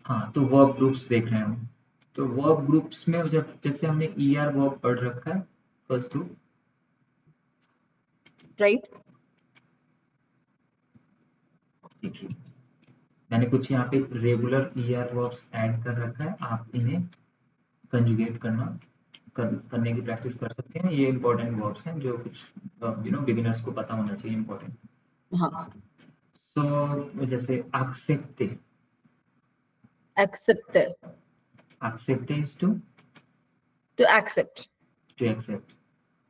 हाँ, तो verb groups देख रहे हैं हम। तो वर्ब ग्रुप्स में जब जैसे हमने ER वर्ब पढ़ रखा है फर्स्ट ग्रुप, राइट। देखिए मैंने कुछ यहाँ पे रेगुलर ER वर्ब्स ऐड कर रखा है, आप इन्हें कंजुगेट करने की प्रैक्टिस कर सकते हैं। ये इंपॉर्टेंट वर्ड्स हैं जो कुछ बिगिनर्स को पता होना चाहिए, इंपॉर्टेंट। हाँ, तो जैसे accepte, accept, accepte is to accept. accept.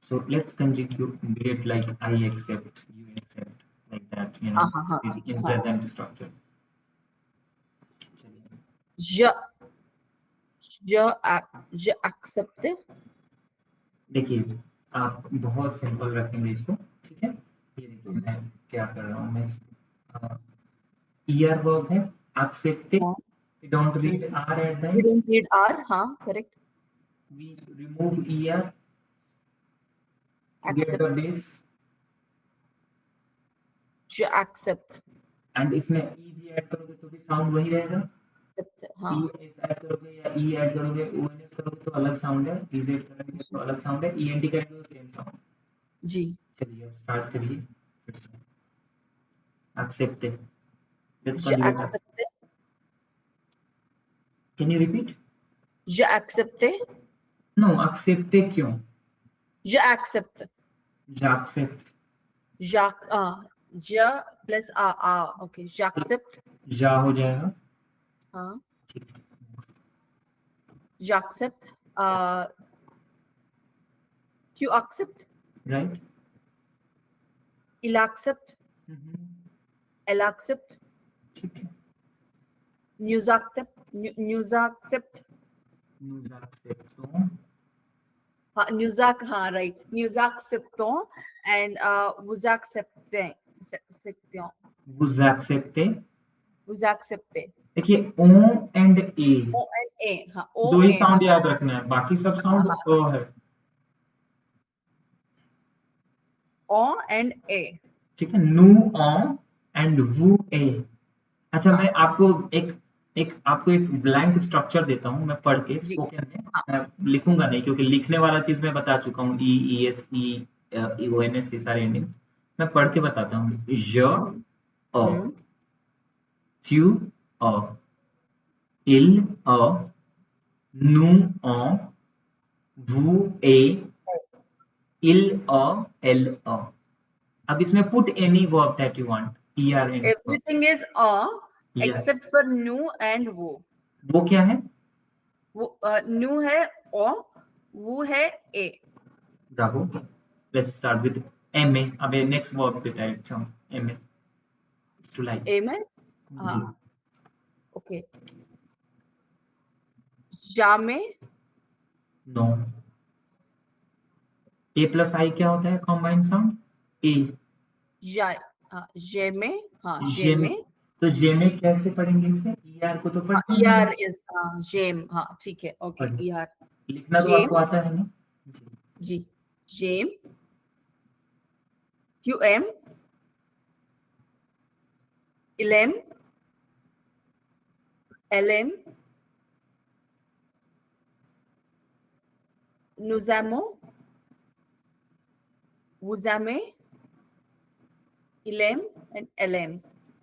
So let's conjugate like I accept, you accept, like that, हाँ हाँ हाँ, ठीक है, in हाँ। present structure. je accept. देखिए आप बहुत सिंपल रखेंगे इसको, ठीक है। ये देखिए मैं क्या कर रहा हूँ, मैं ER वर्ब है accepte, हाँ, we don't read R at the we end, don't read R. हाँ, correct. we remove ER to get Accept, the base, je accept. and इसमें E भी ऐड करोगे तो भी साउंड वही रहेगा। Accept, हाँ ES ऐड करोगे या E ऐड करोगे, ONS करोगे तो अलग साउंड है, EZ करेंगे तो अलग साउंड है, ENT करेंगे तो सेम साउंड। जी। चलिए अब स्टार्ट करिए फिर से। accepte, let's je conjugate it. accept. Can you repeat? je accept. No, accepte क्यों? je accept. j'accepte, Jacques, je plus a, okay, तो j'accept. जा हो जाएगा, हाँ, ठीक है। j'accept. Tu accept. Right, Il accept. Elle accept. ठीक है। Nous accept. Nous accept. nous acceptons, हाँ, हाँ, right. Nous acceptons and vous acceptez. vous acceptez। Vous acceptez. देखिए O and A O and A. हाँ, O दो ही A. Sound हाँ, याद रखना है, बाकी सब साउंड हाँ, अ है, O and A. ठीक है। नू ऑ एंड वू ए। अच्छा मैं हाँ, आपको एक एक ब्लैंक स्ट्रक्चर देता हूँ, मैं पढ़ के जी, स्पोकन में, हाँ, मैं लिखूंगा नहीं क्योंकि लिखने वाला चीज मैं बता चुका हूँ, E E S E O N S, ये सारे एंडिंग्स मैं पढ़ के बताता हूँ। ज अ, हम्म, त्यू अ, इल अ, नू अ, वू ए, इल अ, एल अ। अब इसमें put any verb that you want, E R and verb. everything is yes, except for nu and wo. वो क्या है? वो nu है o, वो है a. Bravo. Let's start with एम ए। अब नेक्स्ट वर्ब पे टाइप हूँ, एम ए टू लाइक। A में जी, हाँ, ओके। जा में नो। ए प्लस आई क्या होता है कॉम्बाइंड साउंड? ए। जा, जे में हाँ, जे जे में, में तो जे में कैसे पढ़ेंगे इसे? ई आर को तो पढ़ना है ER मुझे, is जेम। हाँ, ठीक है, ओके, पढ़िए। ER लिखना तो जेम। आपको आता है ना? जी, जी, GeM, QM, ILM, LM, nous aimons, vous aimez, ILM and LM.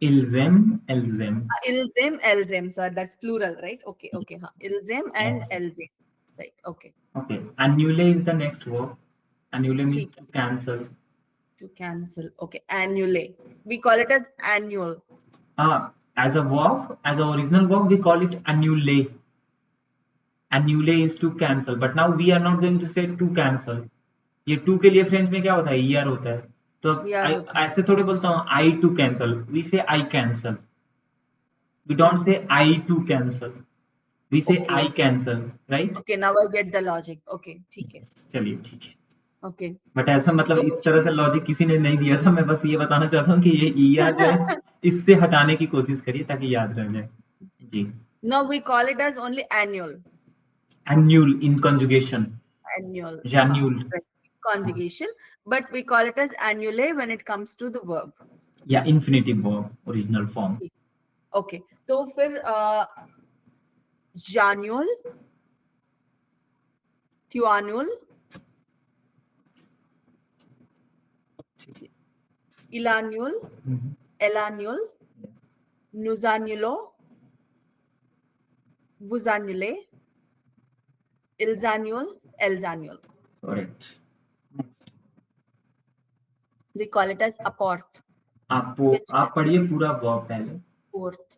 इल्जेम, एल्जेम। Ilzem, Elzem. Sorry, that's plural, right? Okay, okay. Yes, Ilzem and yes, Elzem. Right, okay. Okay. annule is the next verb. annule ठीक means है, to cancel. to cancel. Okay, annule. We call it as annual. As a verb, as a original verb, we call it annule. Annule is to cancel, but now we are not going to say to cancel. ये to के लिए French में क्या होता है? Year होता है। तो We are ऐसे थोड़े बोलता हूँ आई टू कैंसल, वी से I cancel, we don't say I to cancel, we say okay. I cancel, right. Okay, now I get the logic. Okay, ठीक है. चलिए ठीक है। Okay. बट ऐसा मतलब तो इस तरह से लॉजिक किसी ने नहीं दिया था, मैं बस ये बताना चाहता हूँ कि ये ईयर जो है इससे हटाने की कोशिश करिए ताकि याद रह जाए। जी, now we call it as only annual. Annual in conjugation, Annual. जानूल, Right. Conjugation, but we call it as annule when it comes to the verb. या इन्फिनेटिव वर्ब ओरिजिनल फॉर्म। ठीक. Okay. तो फिर Janual, Tuanul, Ilanul, Elanul, Nuzanulo, Vuzanule, Ilzanul, Elzanul. Correct. Next. We call it as aporth. आप पढ़िए पूरा verb पहले. Porth.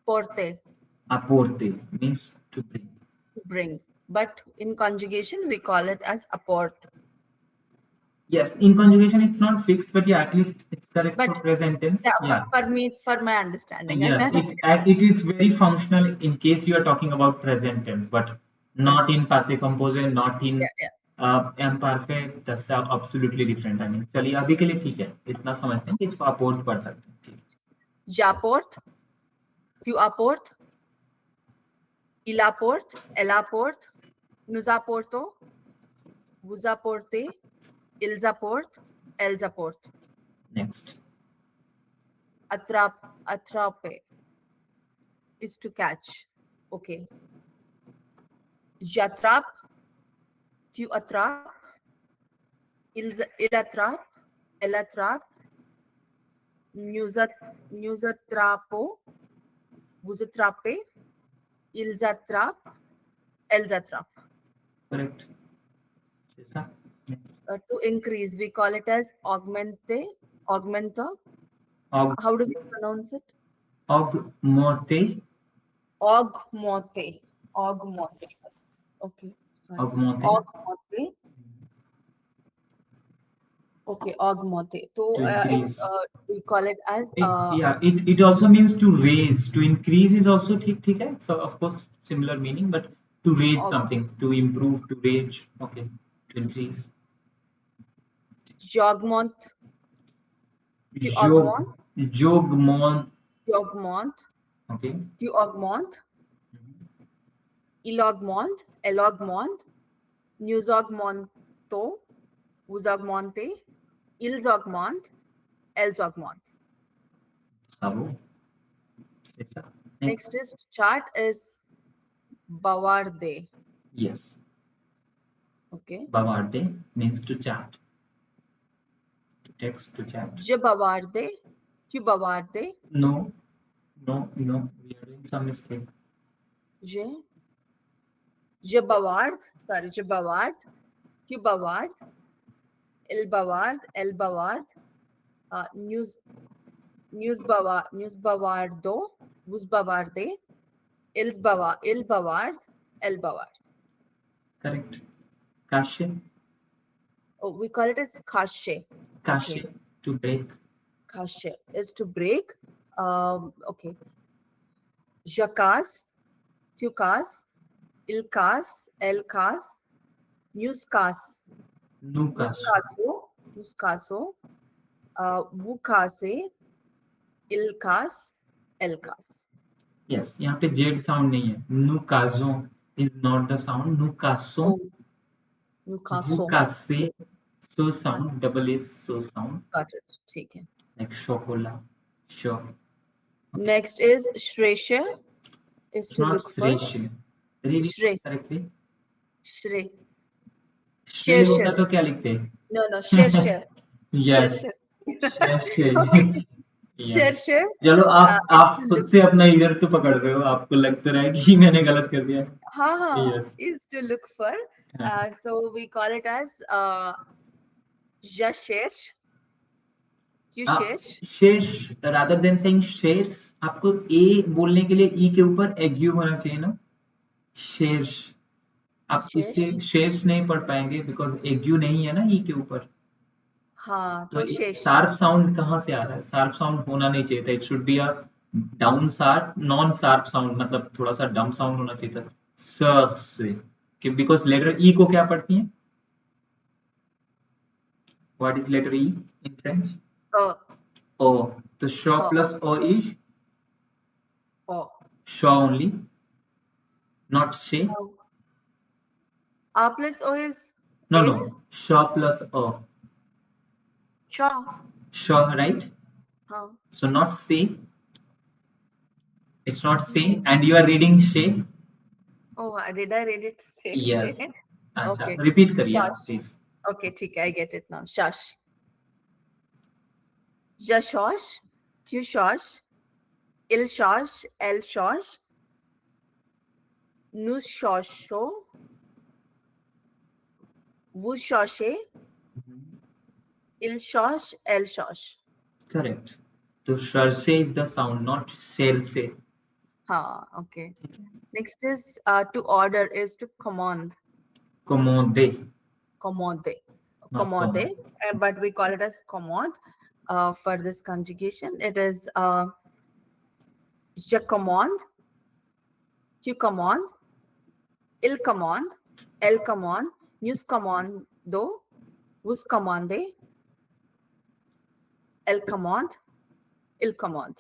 Porte. Aporte means to bring. To bring. But in conjugation, we call it as aporth. Yes, in conjugation it's not fixed, but yeah, at least it's correct But for present tense. yeah, for my understanding. Yes, it is very functional in case you are talking about present tense, but not in passé composé, not in imperfect. That's absolutely different. I mean, चलिए अभी के लिए ठीक है, इतना समझते हैं कि इसको अपोर्ट पढ़ सकते हैं. ठीक. Japorth, Tuaporth, Ilaporth, Elaporth, Nuzaporto, Vuzaporte, Ilzaporth, Elzaporth. Next. Atrape is to catch. Okay. Jatrap, Tuatrap, Ilatrap, Elatrap, Nuzatrapo, Vuzatrape, Ilzatrap, Elzatrap. Correct. To increase, we call it as augmenta. How do we pronounce it? Augmente. Augmente. Okay. Sorry. Augmente. Okay, augmente. So we call it as it also means to raise. To increase is also ठीक है. So of course similar meaning, but to raise something, to improve, to raise. Okay, to increase. Jogmont. Jogmont. Okay. To augment. Ilogmont. Elogmont. Newsogmonto. Uzogmonte. Ilzogmont. Elzogmont. Next is chart is bavarde. Yes. Okay. Bavarde means to chat. To text, to chat. Je bavarde. Tu bavarde. No. We are doing some mistake. Je bavard. Sorry, je bavard. Tu bavard. El bavard. News bavardo. Vuz bavarde. Il bavard. El bavard. Correct. Kashe. Oh, we call it as kashe. Kashe, okay. To break. Kashe is to break. Okay. Jacas, tucas, ilcas, elcas, newscas, nuscaso, wucase, ilcas, elcas. Yes, यहाँ पे Z sound नहीं है. Nucaso is not the sound. Nucaso. Wucase. So sound. Double S. So sound. Got it. ठीक है. Like chocola. Sure. Okay. Next is Shresha. Is to look for. Read it correctly. Shre. Shre होता तो क्या लिखते? No. Shresha. Yes. Shresha. चलो आप खुद से अपना ईयर तो पकड़ रहे हो. आपको लगता रहा है कि मैंने गलत कर दिया. हाँ. Is to look for. So we call it as Jashesh. शेष rather than saying शेष, आपको ए बोलने के लिए ई के ऊपर एग्यू होना चाहिए ना. शेष. आप इससे शेष नहीं पढ़ पाएंगे बिकॉज एग्यू नहीं है ना ई के ऊपर. हाँ, तो शार्प साउंड कहाँ से आ रहा है? शार्प साउंड होना नहीं चाहिए था. It should be a down sharp non sharp sound, मतलब थोड़ा सा डम साउंड होना चाहिए था. से बिकॉज लेटर ई को क्या पढ़ती है? What is letter E in French? O. The shaw plus O is shaw only, not she. A plus O is no. Shaw plus O. Shaw, right? So not she. It's not she, and you are reading she. Oh, did I read it same Yes. way? अच्छा, Okay. repeat करिए आप Shush. please. Okay, ठीक है, I get it now. Shush. Jashosh. Tushosh. Ilshosh. Elshosh. Nushosho. Wushoshe. Ilshosh. Elshosh. Correct. तो शर्से is the sound, not शेर से. Ha, okay. Next is to order is to command. Commode, Commode. not Commode. commode. But we call it as command for this conjugation. It is je commande, tu commande, il commande, elle commande, nous commando, vous commandez, elle commande, il commande.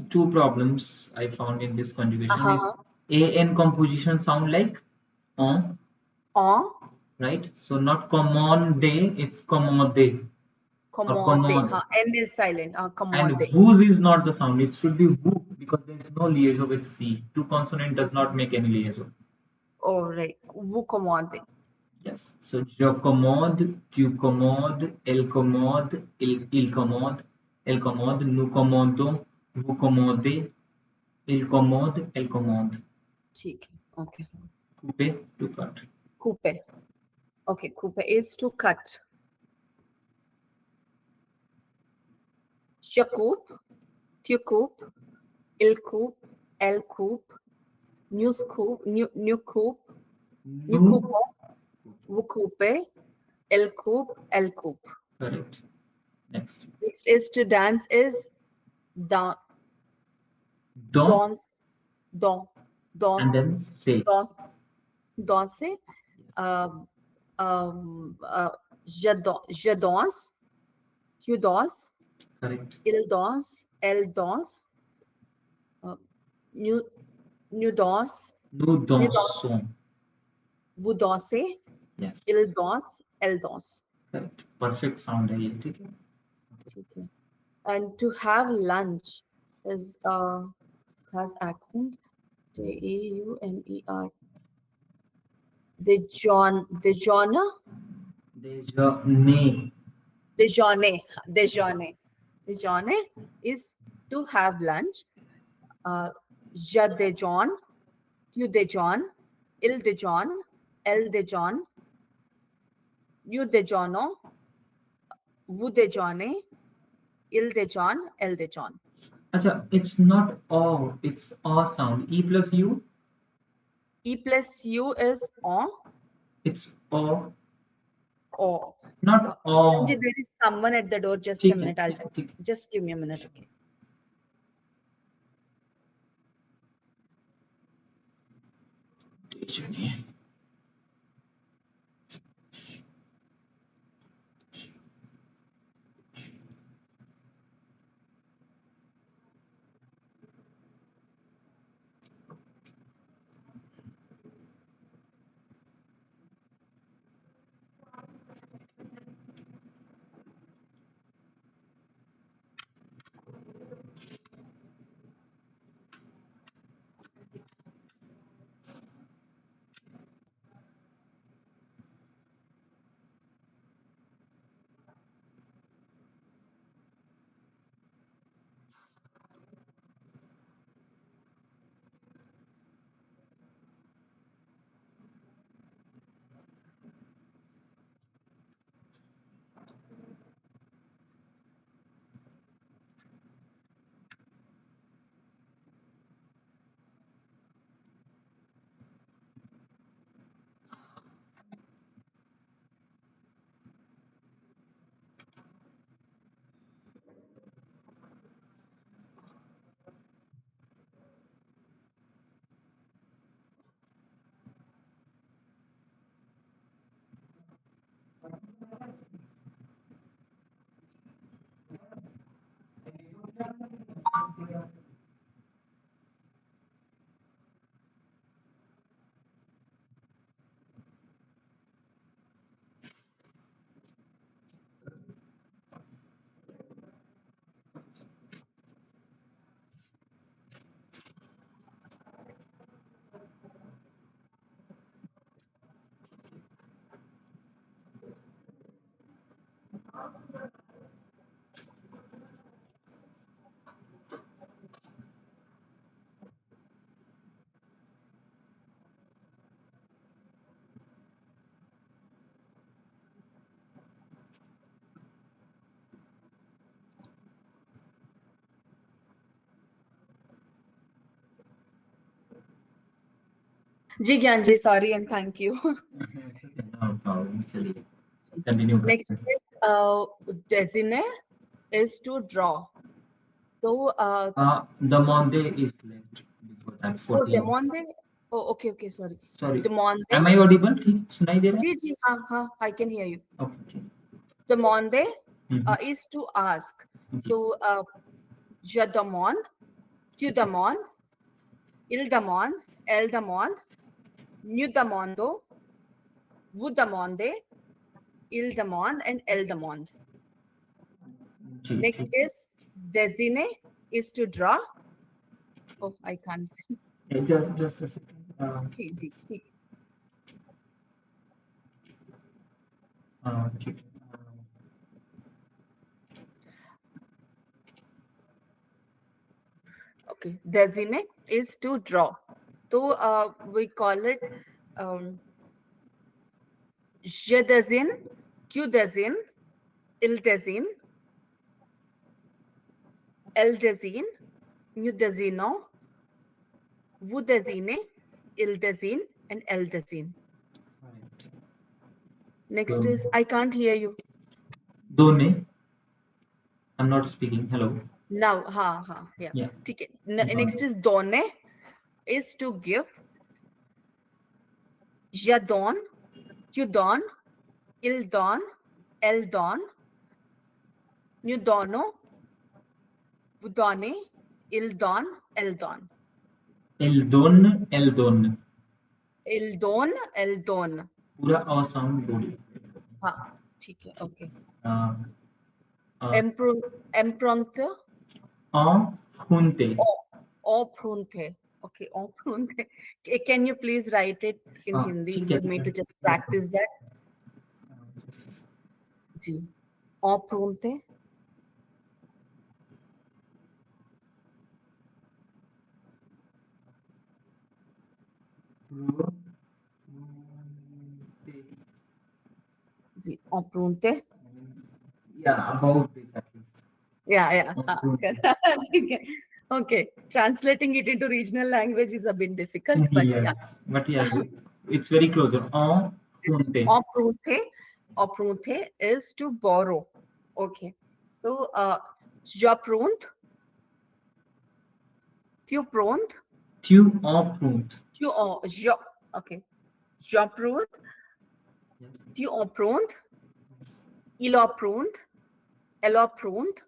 Two problems I found in this conjugation is Uh-huh. a and composition sound like on, En, right? So not commande, it's commode or commode. commode. N is silent. And Commode. whose is not the sound. It should be who because there is no liaison with C. Two consonant does not make any liaison. Oh, right. Vous commandez. Yes. So je commande, tu commandes, elle commande, il commande, elle commande, nous commandons, vous commandez, il commande, elle commande. ठीक है. Okay. Couper, to cut. Coupe. Okay, coupe is to cut. Je coupe, tu coupes, il coupe, elle coupe, nous coupe, nous coupe, nous Nous. coupons, vous coupez, elle coupe, elle coupe. Correct. Next. Next is to dance is dan, Dans. danse, dan, danse, And then say. danse, danser. Je danse, tu danses, Correct. il danse, elle danse, nous, nous danse, Nous dansons. vous dansez, Yes. il danse, elle danse. Correct. Perfect sound है ये, ठीक है? Okay. And to have lunch is has accent. Deuner. Déjeuner. Déjeuner. Déjeuner. Déjeuner. Déjeuner is to have lunch. Je déjeune. Tu déjeunes. Il déjeune. Elle déjeune. Nous déjeunons. Vous déjeunez. Il déjeune. Elle déjeune. Acha, it's not o, it's a sound. E plus u, E plus U is on it's o, or. not o. There is someone at the door. Just a ठीक है, minute. I'll ठीक है, ठीक है. just give me a minute. Okay. Déjeuner. जी Gyan ji, sorry and thank you. No problem. चलिए continue Next करते हैं. is designate is to draw. So The Monde is left before that. 14. demonde. Oh, okay, sorry. Sorry. Demonde. Am I audible? ठीक सुनाई दे रहा है? जी हाँ, I can hear you. Okay. Demonde Mhm. is to ask. Okay. So je demande, tu demandes, il demande, elle demande, nous demandons, vous demandez, il demande, and elle demande. Ji Next ठीक. is dessiner is to draw. Oh, I can't see. Just a second. जी. ठीक. Okay, dessiner is to draw. So we call it je dessine, tu dessines, il dessine, elle dessine, nous dessinons, vous dessinez, il dessine, and elle dessine. Right. Next is I can't hear you. Done. I'm not speaking. Hello. Now, yeah. Yeah. ठीक है. Next is donner is to give. Je donne, tu donnes, il donne, elle donne, nous donnons, vous donnez, il donne, elle donne. El don. El don. Il donne, elle donne. पूरा a sound बोलिए. हाँ, ठीक है. Okay. A Emprunte. Junte. Emprunte. Okay, emprunte. Can you please write it in Hindi ठीक है. for me to just practice that? Ji. Emprunte. Ji. Emprunte. Yeah, about this at least. Yeah. Emprunte. ठीक है. Okay. Translating it into regional language is a bit difficult, but yeah. Yes, but yeah, it's very close. Junte. Emprunte is to borrow. Okay. So, j'emprunte. Tu empruntes. Tu empruntes. Okay. J'emprunte. Yes. Tu empruntes. Yes. Il emprunte. Elle emprunte.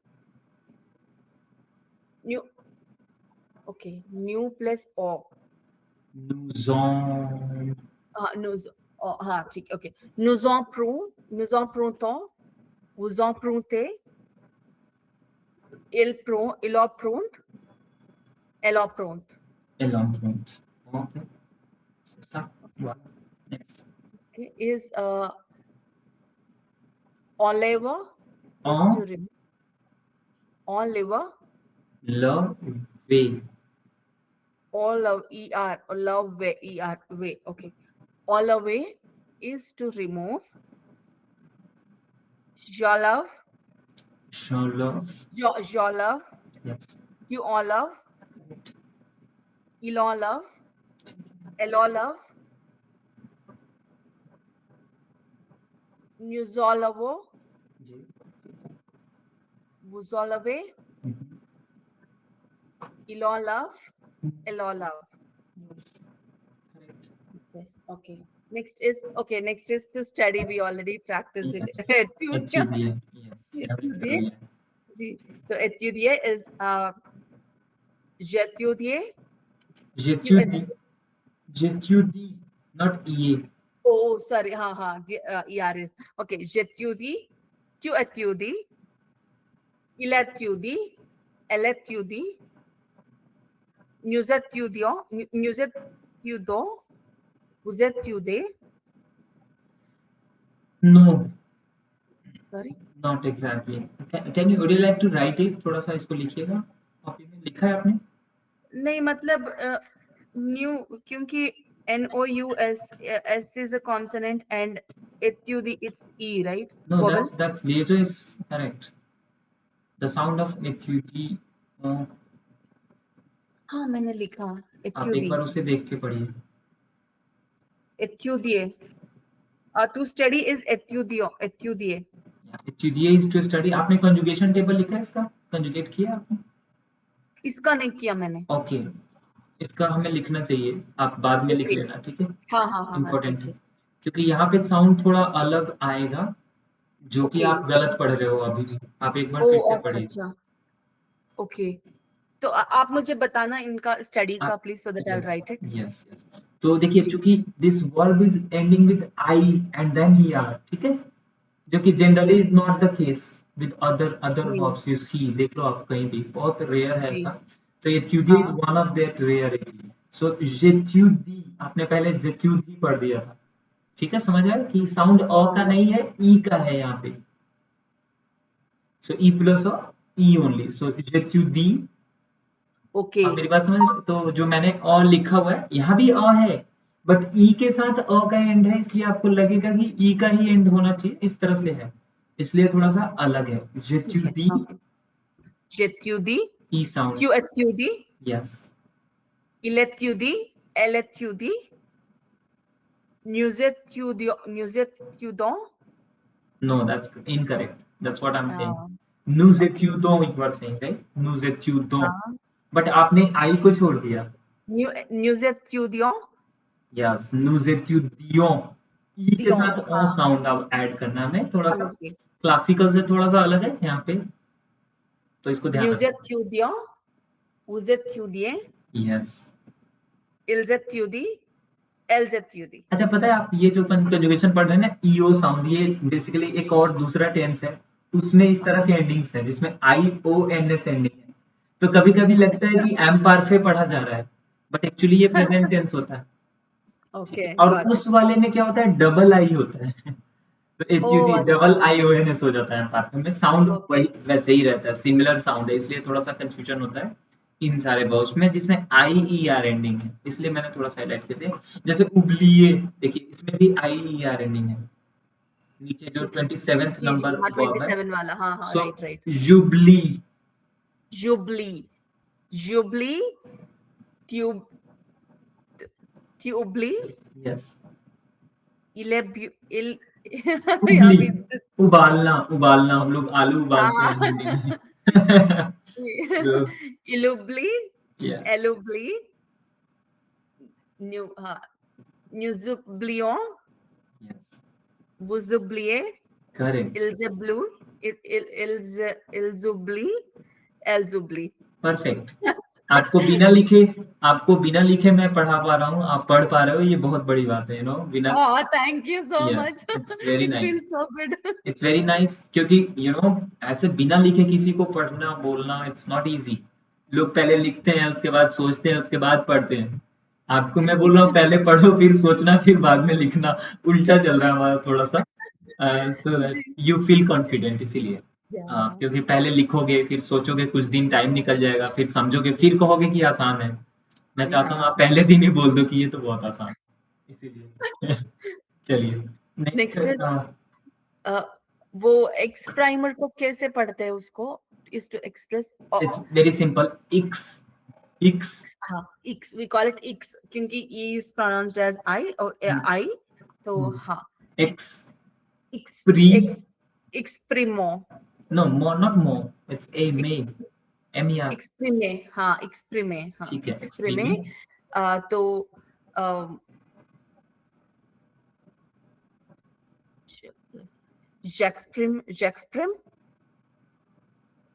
New plus o. Nous ठीक. Okay. Nous empruntons. Vous empruntez. Il emprunte. Elle emprunte. emprunte. Okay. C'est ça. Voilà. Next. Okay. Is enlever is to remove. Enlever. Lever. All of er or love way way. Okay. All away is to remove. Jolove. Jolove. Yes. You all love. Il all love. Elle all love. Nous all love. Vous all love. Il all love. Elle all love. Yes. Correct. Okay. Next is to study. We already practiced it. Étudier. Yes. Étudier. So étudier is j'étudie. J'étudie, not EA. Oh, sorry. ER is okay. J'étudie. Tu étudies. Il étudie. Elle étudie. Nous étudions. Vous étudiez. No. Sorry. Not exactly. Would you like to write it? थोड़ा सा इसको लिखिएगा. Copy में लिखा है आपने? नहीं मतलब न्यू क्योंकि NOUS is a consonant and etude it's E, right? No, Vowel? that's later is correct. The sound of etude. हाँ मैंने लिखा आप एक बार उसे देख के पढ़िए. Étudier. To study is étudier. Étudier. एचयूडीए इज टू स्टडी। आपने कंजुगेशन टेबल लिखा है इसका? कंजुगेट किया आपने? इसका नहीं किया मैंने। ओके, इसका हमें लिखना चाहिए, आप बाद में लिख ओके। लेना, ठीक है? हाँ हाँ हाँ हाँ, इम्पोर्टेंट ठीक है, है। क्योंकि यहाँ पे साउंड थोड़ा अलग आएगा, जो कि ओके। आप गलत पढ़ रहे हो अभी भी। आप एक बार ओ फिर से अच्छा पढ़िए। अच्छा। ओके, तो आप मुझे बताना इनका स्टडी का please, so that I will yes write it. Yes yes. तो देखिए, जी चूंकि this verb is ending with I and then he are, ठीक है, जो कि okay. Generally is not the case with other G verbs. You see, देख लो आप कहीं भी, बहुत रेयर है जी। ऐसा। तो ये ट्यूडी इज हाँ वन ऑफ दैट रेयरिटी। सो जेट्यूडी आपने पहले जेट्यूडी पढ़ दिया था, ठीक है? समझ आया कि साउंड अ का हाँ। नहीं है, ई का है यहाँ पे। सो ई प्लस अ, ई ओनली, सो जेट्यूडी। ओके। आप मेरी बात समझ रहे? तो जो मैंने अ लिखा हुआ है, यहाँ भी अ है, बट ई के साथ अ का एंड है, इसलिए आपको लगेगा कि ई का ही एंड होना चाहिए, इस तरह से है, इसलिए थोड़ा सा अलग है। ठीक है। जेट्यूडी, okay. J'étudie, E sound. tu étudies, yes. il étudie, elle étudie, nous étudions. No, that's incorrect, that's what I am saying. हाँ। nous okay. étudions you are saying, right? nous étudions, हाँ। बट आपने आई को छोड़ दिया। Nous étudions, yes, nous étudions, ई के Dion, साथ ओ हाँ, sound अब ऐड करना है, हमें थोड़ा सा समझ गई। क्लासिकल से थोड़ा सा अलग है यहाँ पे, तो इसको ध्यान Nous रखना। étudions, vous étudiez, yes. ils étudient, elles étudient. अच्छा, पता है आप ये जो कंजुगेशन पढ़ रहे हैं ना, ईओ साउंड, ये बेसिकली एक और दूसरा टेंस है, उसमें इस तरह के एंडिंग्स हैं जिसमें आई ओ एन एस एंडिंग है। तो कभी कभी लगता है अच्छा। कि एम पारफे पढ़ा जा रहा है, बट एक्चुअली ये प्रेजेंट टेंस होता है, ठीक ओके, है? और गॉट उस इट। वाले में क्या होता है, डबल आई होता है। तो ओ एचयूडी अच्छा। Double I O N S हो जाता है एम पारफे में, साउंड ओके। वही वैसे ही रहता है, सिमिलर साउंड है, इसलिए थोड़ा सा कंफ्यूजन होता है इन सारे वर्ड्स में जिसमें आई ई आर एंडिंग है, इसलिए मैंने थोड़ा सा हाईलाइट किया था। जैसे उबलिए, देखिए इसमें भी आई ई आर एंडिंग है, नीचे जो ठीक है। 27th जी जी, नंबर हाँ, वर्ब है। 27 वाला, हाँ हाँ, सो राइट राइट। जुबली। J'oublie, j'oublie, tu, tu oublies, yes. il est, il, यहाँ उबली, भी। उबालना, उबालना, हम लोग आलू उबालते हैं हाँ। हिंदी में। सो Il oublie, या, elle oublie, हाँ, nous oublions, yes, vous oubliez, correct, ils oublient, ils oublient, elles oublient. Perfect. आपको बिना लिखे, आपको बिना लिखे मैं पढ़ा पा रहा हूँ, आप पढ़ पा रहे हो, ये बहुत बड़ी बात है, बिना। Oh, thank you so much. Yes, it's very It nice, feels so good. It's very nice, क्योंकि ऐसे बिना लिखे किसी को पढ़ना बोलना इट्स नॉट इजी। लोग पहले लिखते हैं, उसके बाद सोचते हैं, उसके बाद पढ़ते हैं। आपको मैं बोल रहा हूँ पहले पढ़ो फिर सोचना फिर बाद में लिखना, उल्टा चल रहा है हमारा थोड़ा सा, सो दैट जी। यू फील कॉन्फिडेंट, इसीलिए। Yeah. क्योंकि पहले लिखोगे, फिर सोचोगे, कुछ दिन टाइम निकल जाएगा, फिर समझोगे, फिर कहोगे कि आसान है। मैं चाहता हूँ Yeah. आप पहले दिन ही बोल दो कि ये तो बहुत आसान है, इसीलिए। चलिए, नेक्स्ट। Next is uh, वो एक्स प्राइमर को कैसे पढ़ते हैं उसको? is to express it's very simple, इक्स, इक्स। हाँ, x, we call it x क्योंकि e is pronounced as I और I, तो हाँ, एक्स x, x, प्री, x, exprimo, नो मो, नॉट मो, इट्स ए मे, ex, M E R, exprime, हाँ, exprime, हाँ, ठीक है, exprime, एक्सप्रीमी। तो j'exprime, j'exprime,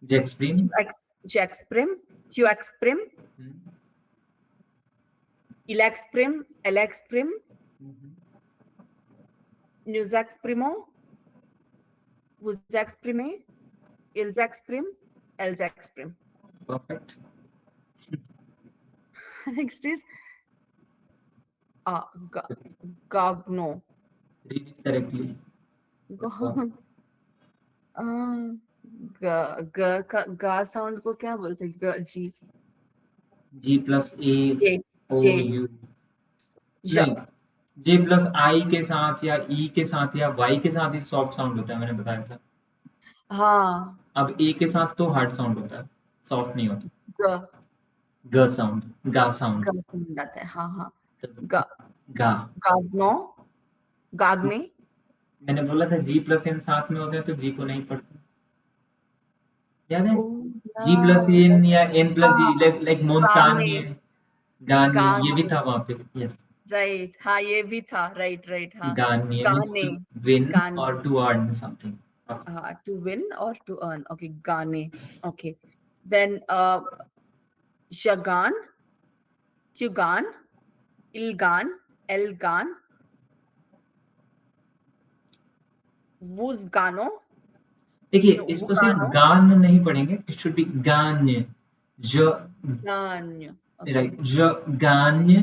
जेक्सप्रीम। j'exprime, tu exprimes, il exprime, elle exprime, nous exprimons, vous exprimez, ils expriment, elles expriment. Perfect. Next is gagno. Read it correctly. गा sound को क्या बोलते हैं? G, G plus A J, O J, U, ja. नहीं, जे plus आई के साथ या ई के साथ या वाई के साथ ही सॉफ्ट साउंड होता है, मैंने बताया था। हाँ, अब ए के साथ तो हार्ड साउंड होता है, सॉफ्ट नहीं होता। ग, ग साउंड, गा साउंड। ग साउंड आता है, हाँ हाँ, ग, गा। गाग्नो, गाग्ने, मैंने बोला था जी प्लस एन साथ में होते हैं तो जी को नहीं पढ़ते, याद है? ओ जी प्लस एन या एन प्लस जी, हाँ, लाइक गाने, मोन्तान्य, गान्य, ये भी गाने, था वहां पे। यस, राइट, हाँ ये भी था, राइट राइट, हाँ गान्य मीन्स गाने, टू विन गाने, और to earn something. to win or to earn, okay, गाने, okay, then Jagan, Kyugan, Ilgan, Elgan, Wuzgano, देखिए no, इसको सिर्फ Wugano, गान नहीं पढ़ेंगे, इट शुड बी गान्य, ज, Ganya, okay, राइट, ज गान्य,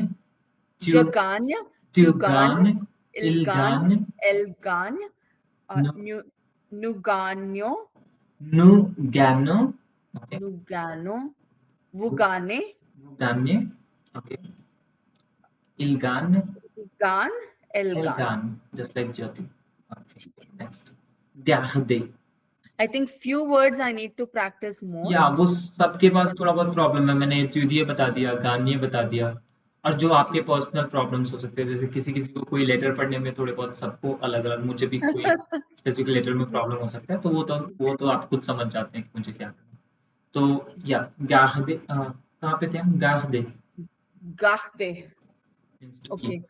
ट्यू, Jaganya, ट्यू Tuganya, गान, इल Ilgan, गान, Elgan, नु, Nuganyo, नु गानो, ओके, Nugano, Wugane, गान्य, ओके, इल गान, Ilgan, एल Elgan. गान, just like Jyoti. Okay, next, गाहदे। I think few words I need to practice more. या वो सबके पास थोड़ा बहुत प्रॉब्लम है, मैंने च्यूदिए बता दिया, गानिए बता दिया, और जो आपके पर्सनल प्रॉब्लम्स हो सकते हैं, जैसे किसी किसी को कोई लेटर पढ़ने में थोड़े बहुत, सबको अलग अलग, मुझे भी कोई स्पेसिफिक लेटर में प्रॉब्लम हो सकता है, तो वो तो आप खुद समझ जाते हैं कि मुझे क्या करना है। तो या गाहदे, कहाँ पे थे हम? गाहदे Gahde. means to Okay. keep.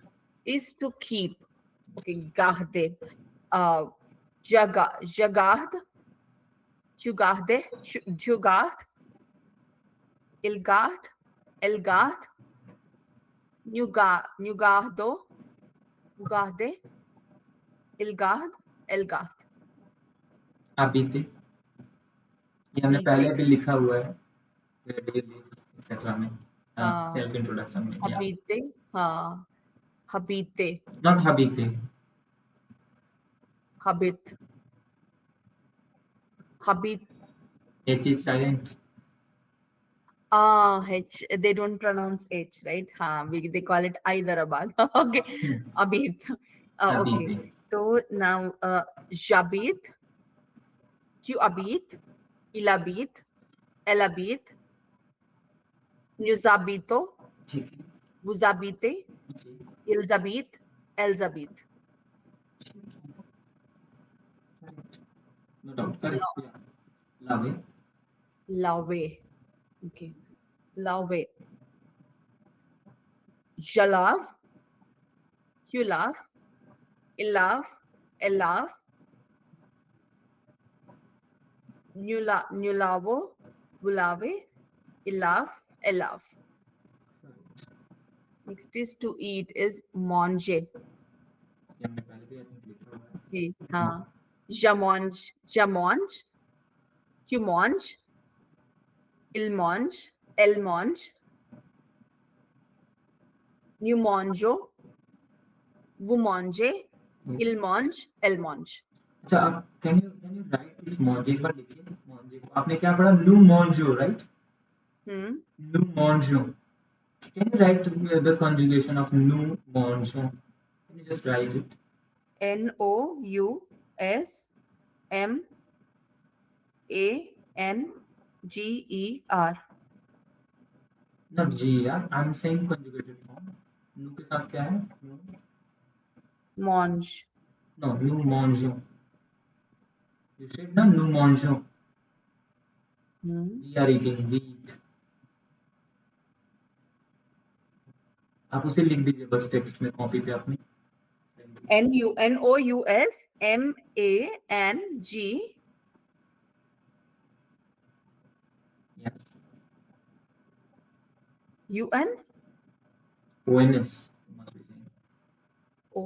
Is to keep. Okay. Gahde. Jagahd. Jugahde. Jugahd. Ilgahd. Elgahd. Nugahdo. Ugahde. Ilgahd. Elgahd. अबीते, ये हमने Abite. पहले भी लिखा हुआ है एक्सेट्रा में, हाँ. सेल्फ इंट्रोडक्शन में, या Habite. हाँ. Habite. नॉट हबीते, Habit. Habit. H is silent, H. They don't pronounce H, right? They call it Hyderabad. Okay. Abid. Okay. अबीते, So now Jabit, Abit, Ilabit, Elabit, Nuzabito, ठीक है, Buzabite, जी, Ilzabit, Elzabit. No doubt, correct, लावे, Lave. Okay. Lave. Jalav, Kulav, Ilav, Elav, Nulavo, Bulave, Ilav, Elav. Next is to eat is manger. ये हमने पहले भी I think लिखा हुआ है। जी हाँ. Jamonge, Jamonge, Cumonge, Ilmonge, Elmonge, Numonjo, Wumonge, Ilmonge, Elmonge. अच्छा, आप कैन यू राइट दिस मॉन्जे, एक बार लिखिए मॉन्जे को, आपने क्या पढ़ा? लू मॉन्जो, राइट? लू मॉन्जो, can you write the conjugation of nu monjo? Can you just write it? Nousmanger. Not g यार, I'm saying conjugated form. nu के साथ क्या है? Monge. No, nu monjo. You said ना nu monjo. We are eating, we eat. आप उसे लिख दीजिए बस टेक्स्ट में, कॉपी पे अपनी। Nousmang. Yes. UN. ONS must be saying. O.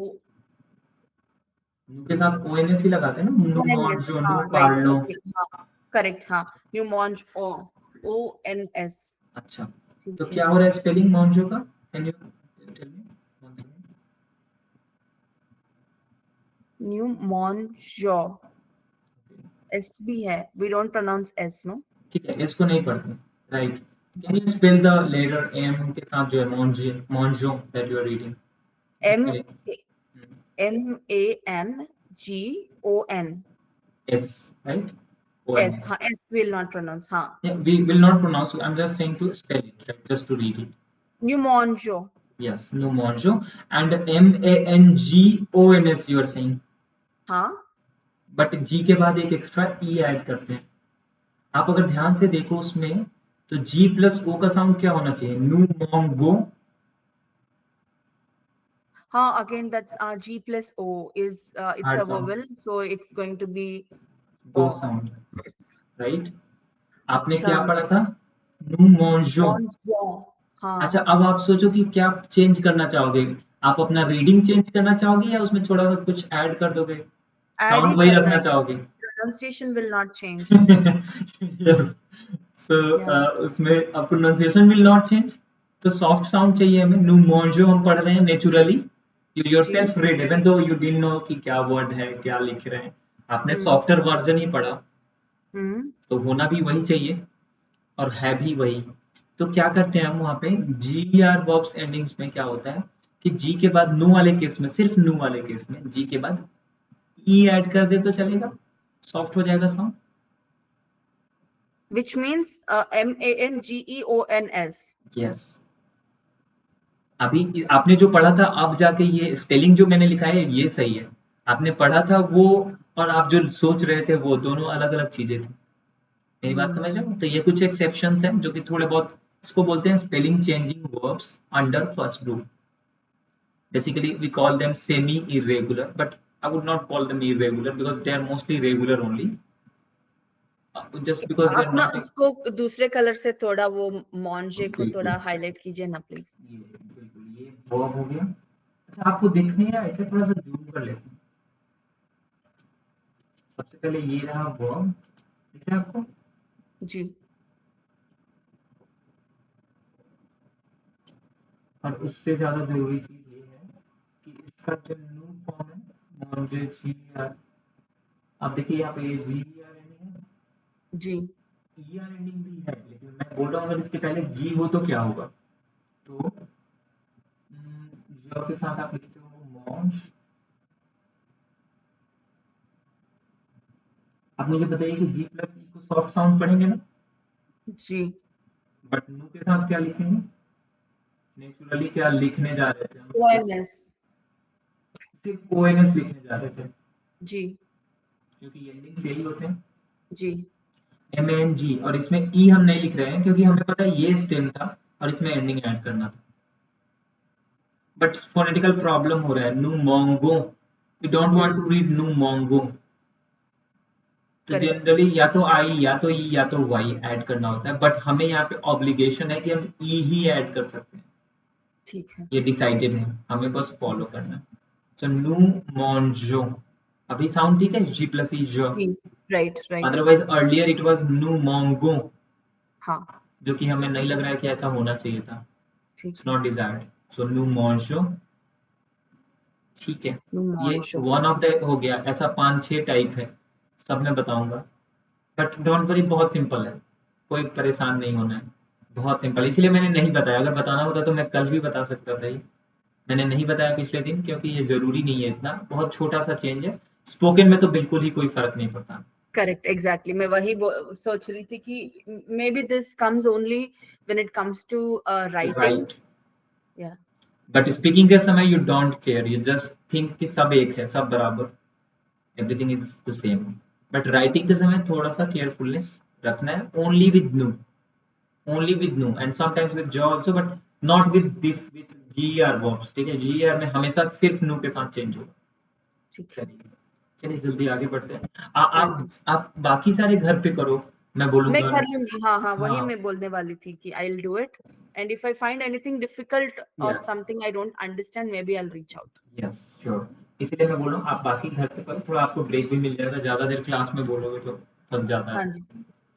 nu के साथ ONS ही लगाते हैं ना, nu ONS. monjo, nu Right. parlo. Okay. Correct. Numonge. ONS. अच्छा, ठीक तो है. क्या हो रहा है स्पेलिंग मॉन्जो का? Can you tell me one second? Numonjo. S भी है. We don't pronounce S, no? ठीक है, इसको नहीं पढ़ते, right? Can you spell the letter M के साथ जो है मॉन्जे, मॉन्जो that you are reading? MANGON. S, right? S. ONS. S will not pronounce. Yeah, we will not pronounce. I'm just saying to spell it, right? Just to read it. Numonjo. Yes, no monjo. And MANGONS you are saying. हाँ but जी के बाद एक extra ई add करते हैं. आप अगर ध्यान से देखो उसमें, तो जी प्लस ओ का साउंड क्या होना चाहिए? नू मोंगो. हाँ, again that's G plus O is it's hard a sound, vowel, so it's going to be go O. Sound, right. आपने अच्छा, क्या पढ़ा था? नू मोंजो. Monjo. अच्छा, हाँ, अब आप सोचो कि क्या चेंज करना चाहोगे. आप अपना रीडिंग चेंज करना चाहोगे या उसमें थोड़ा सा कुछ ऐड कर दोगे? ऐड ही साउंड वही करना रखना है, चाहोगे? pronunciation will not change. Yes. So Yeah. उसमें प्रोनाउंसिएशन विल नॉट चेंज. तो सॉफ्ट साउंड चाहिए हमें. न्यू मोंजो हम पढ़ रहे हैं नेचुरली. यू जी, yourself read even though you didn't know कि क्या वर्ड है, क्या लिख रहे हैं. आपने हम्म, सॉफ्टवेयर वर्जन ही पढ़ा, हम्म, तो होना भी वही चाहिए और है भी वही. तो क्या करते हैं हम वहाँ पे, जी आर वर्ब्स एंडिंग्स में क्या होता है कि जी के बाद नु वाले केस में, सिर्फ नु वाले केस में जी के बाद ई ऐड कर दे तो चलेगा, सॉफ्ट हो जाएगा sound. which means MANGEONS. Yes. ठीक अभी है. आपने जो पढ़ा था, अब जाके ये स्पेलिंग जो मैंने लिखा है ये सही है. आपने पढ़ा था वो, और आप जो सोच रहे थे वो दोनों अलग अलग चीजें थी. मेरी बात समझ रहे हो? तो ये कुछ एक्सेप्शंस हैं जो कि थोड़े बहुत, इसको बोलते हैं spelling changing verbs under first group. Basically, we call them semi-irregular, but I would not call them irregular because they are mostly regular only. Just because they आप are ना not a, उसको दूसरे कलर से थोड़ा वो मॉन्जे को बिल्कुल. थोड़ा हाईलाइट कीजिए ना प्लीज. ये बिल्कुल ये verb हो गया. अच्छा, आपको दिख नहीं रहा है क्या? थोड़ा सा जूम कर लेते हैं. सबसे पहले ये रहा verb. दिख रहा है आपको? जी, और उससे ज्यादा जरूरी चीज ये है कि इसका जो न्यू फॉर्म है, मॉन्जे जी आर. आप देखिए यहाँ पे ये जी आर एंडिंग है, जी, ई आर एंडिंग भी है, लेकिन मैं बोल रहा हूँ अगर इसके पहले जी हो तो क्या होगा. तो ज के साथ आप लिखते हो मॉन्ज. आप मुझे बताइए कि जी प्लस ई को सॉफ्ट साउंड पढ़ेंगे ना, जी. बट नु के साथ क्या लिखेंगे? नेचुरली क्या लिखने जा रहे थे हम? ONS. सिर्फ ओ एन एस लिखने जा रहे थे, जी, क्योंकि एंडिंग्स यही होते हैं, जी. M N G. और इसमें ई हम नहीं लिख रहे हैं क्योंकि हमें पता है ये स्टेम था और इसमें एंडिंग ऐड करना था. बट फोनेटिकल प्रॉब्लम हो रहा है. नु मोंगो, we don't want to read नु मोंगो. तो करेक्ट. जनरली या तो आई या तो ई या तो वाई ऐड करना होता है, बट हमें यहाँ पे ऑब्लिगेशन है कि हम ई ही ऐड कर सकते हैं. ठीक है. ये डिसाइडेड है, हमें बस फॉलो करना है. तो नू मॉन्जो, अभी साउंड ठीक है, जी प्लस ई जो. G, right, right. Otherwise earlier it was नू मोंगो, हाँ, जो कि हमें नहीं लग रहा है कि ऐसा होना चाहिए था. ठीक इट्स है. Not desired. सो नू मॉन्जो. ठीक है. ये मॉन्जो. वन ऑफ द हो गया. ऐसा 5-6 टाइप है, सब मैं बताऊंगा. बट डोंट वरी, बहुत सिंपल है, कोई परेशान नहीं होना है. बहुत सिंपल, इसलिए मैंने नहीं बताया. अगर बताना होता तो मैं कल भी बता सकता था. ये मैंने नहीं बताया पिछले दिन क्योंकि ये जरूरी नहीं है, इतना बहुत छोटा सा चेंज है. स्पोकन में तो बिल्कुल ही कोई फर्क नहीं पड़ता. Correct, exactly. मैं वही सोच रही थी कि maybe this comes only when it comes to writing. Right. Yeah, but speaking के समय you don't care, you just think कि सब एक है, सब बराबर, everything is the same. But writing के समय थोड़ा सा केयरफुलनेस रखना है. Only with no, only with no and sometimes with jaw also, but not with this with ger verbs. ठीक है, ger में हमेशा सिर्फ no के साथ चेंज होगा. ठीक है. चलिए, चलिए जल्दी आगे बढ़ते हैं. हाँ जी, आप बाकी सारे घर पे करो, मैं मैं बोलूंगा. कर लूंगी. हाँ, हाँ, वही हाँ. मैं बोलने वाली थी कि I will do it. And if I find anything difficult और yes. Something I don't understand, maybe I will reach out. Yes sure. इसलिए मैं बोल रहा हूँ आप बाकी घर पे करो, थोड़ा आपको ब्रेक भी मिल जाएगा. ज्यादा देर क्लास में बोलोगे तो थक जाता हाँ है, जी.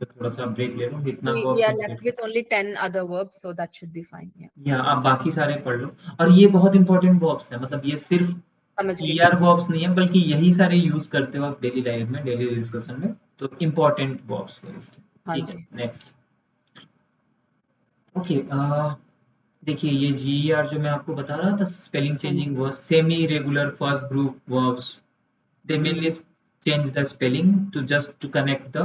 तो थोड़ा सा ब्रेक ले लो, इतना We verb are complete left कर. with only 10 other verbs, so that should be fine. Yeah. या आप बाकी सारे पढ़ लो. और ये बहुत इंपॉर्टेंट वर्ब्स है, मतलब ये सिर्फ समझ गई. ईआर वर्ब्स नहीं है, बल्कि यही सारे यूज करते हो आप डेली लाइफ में, डेली डिस्कशन में. तो इम्पोर्टेंट वर्ब्स है इसलिए. हाँ ठीक है, जी. नेक्स्ट. ओके. देखिए ये जी आर जो मैं आपको बता रहा था, स्पेलिंग हाँ चेंजिंग जी. Verbs, semi regular first group verbs, they mainly change the spelling to just to connect the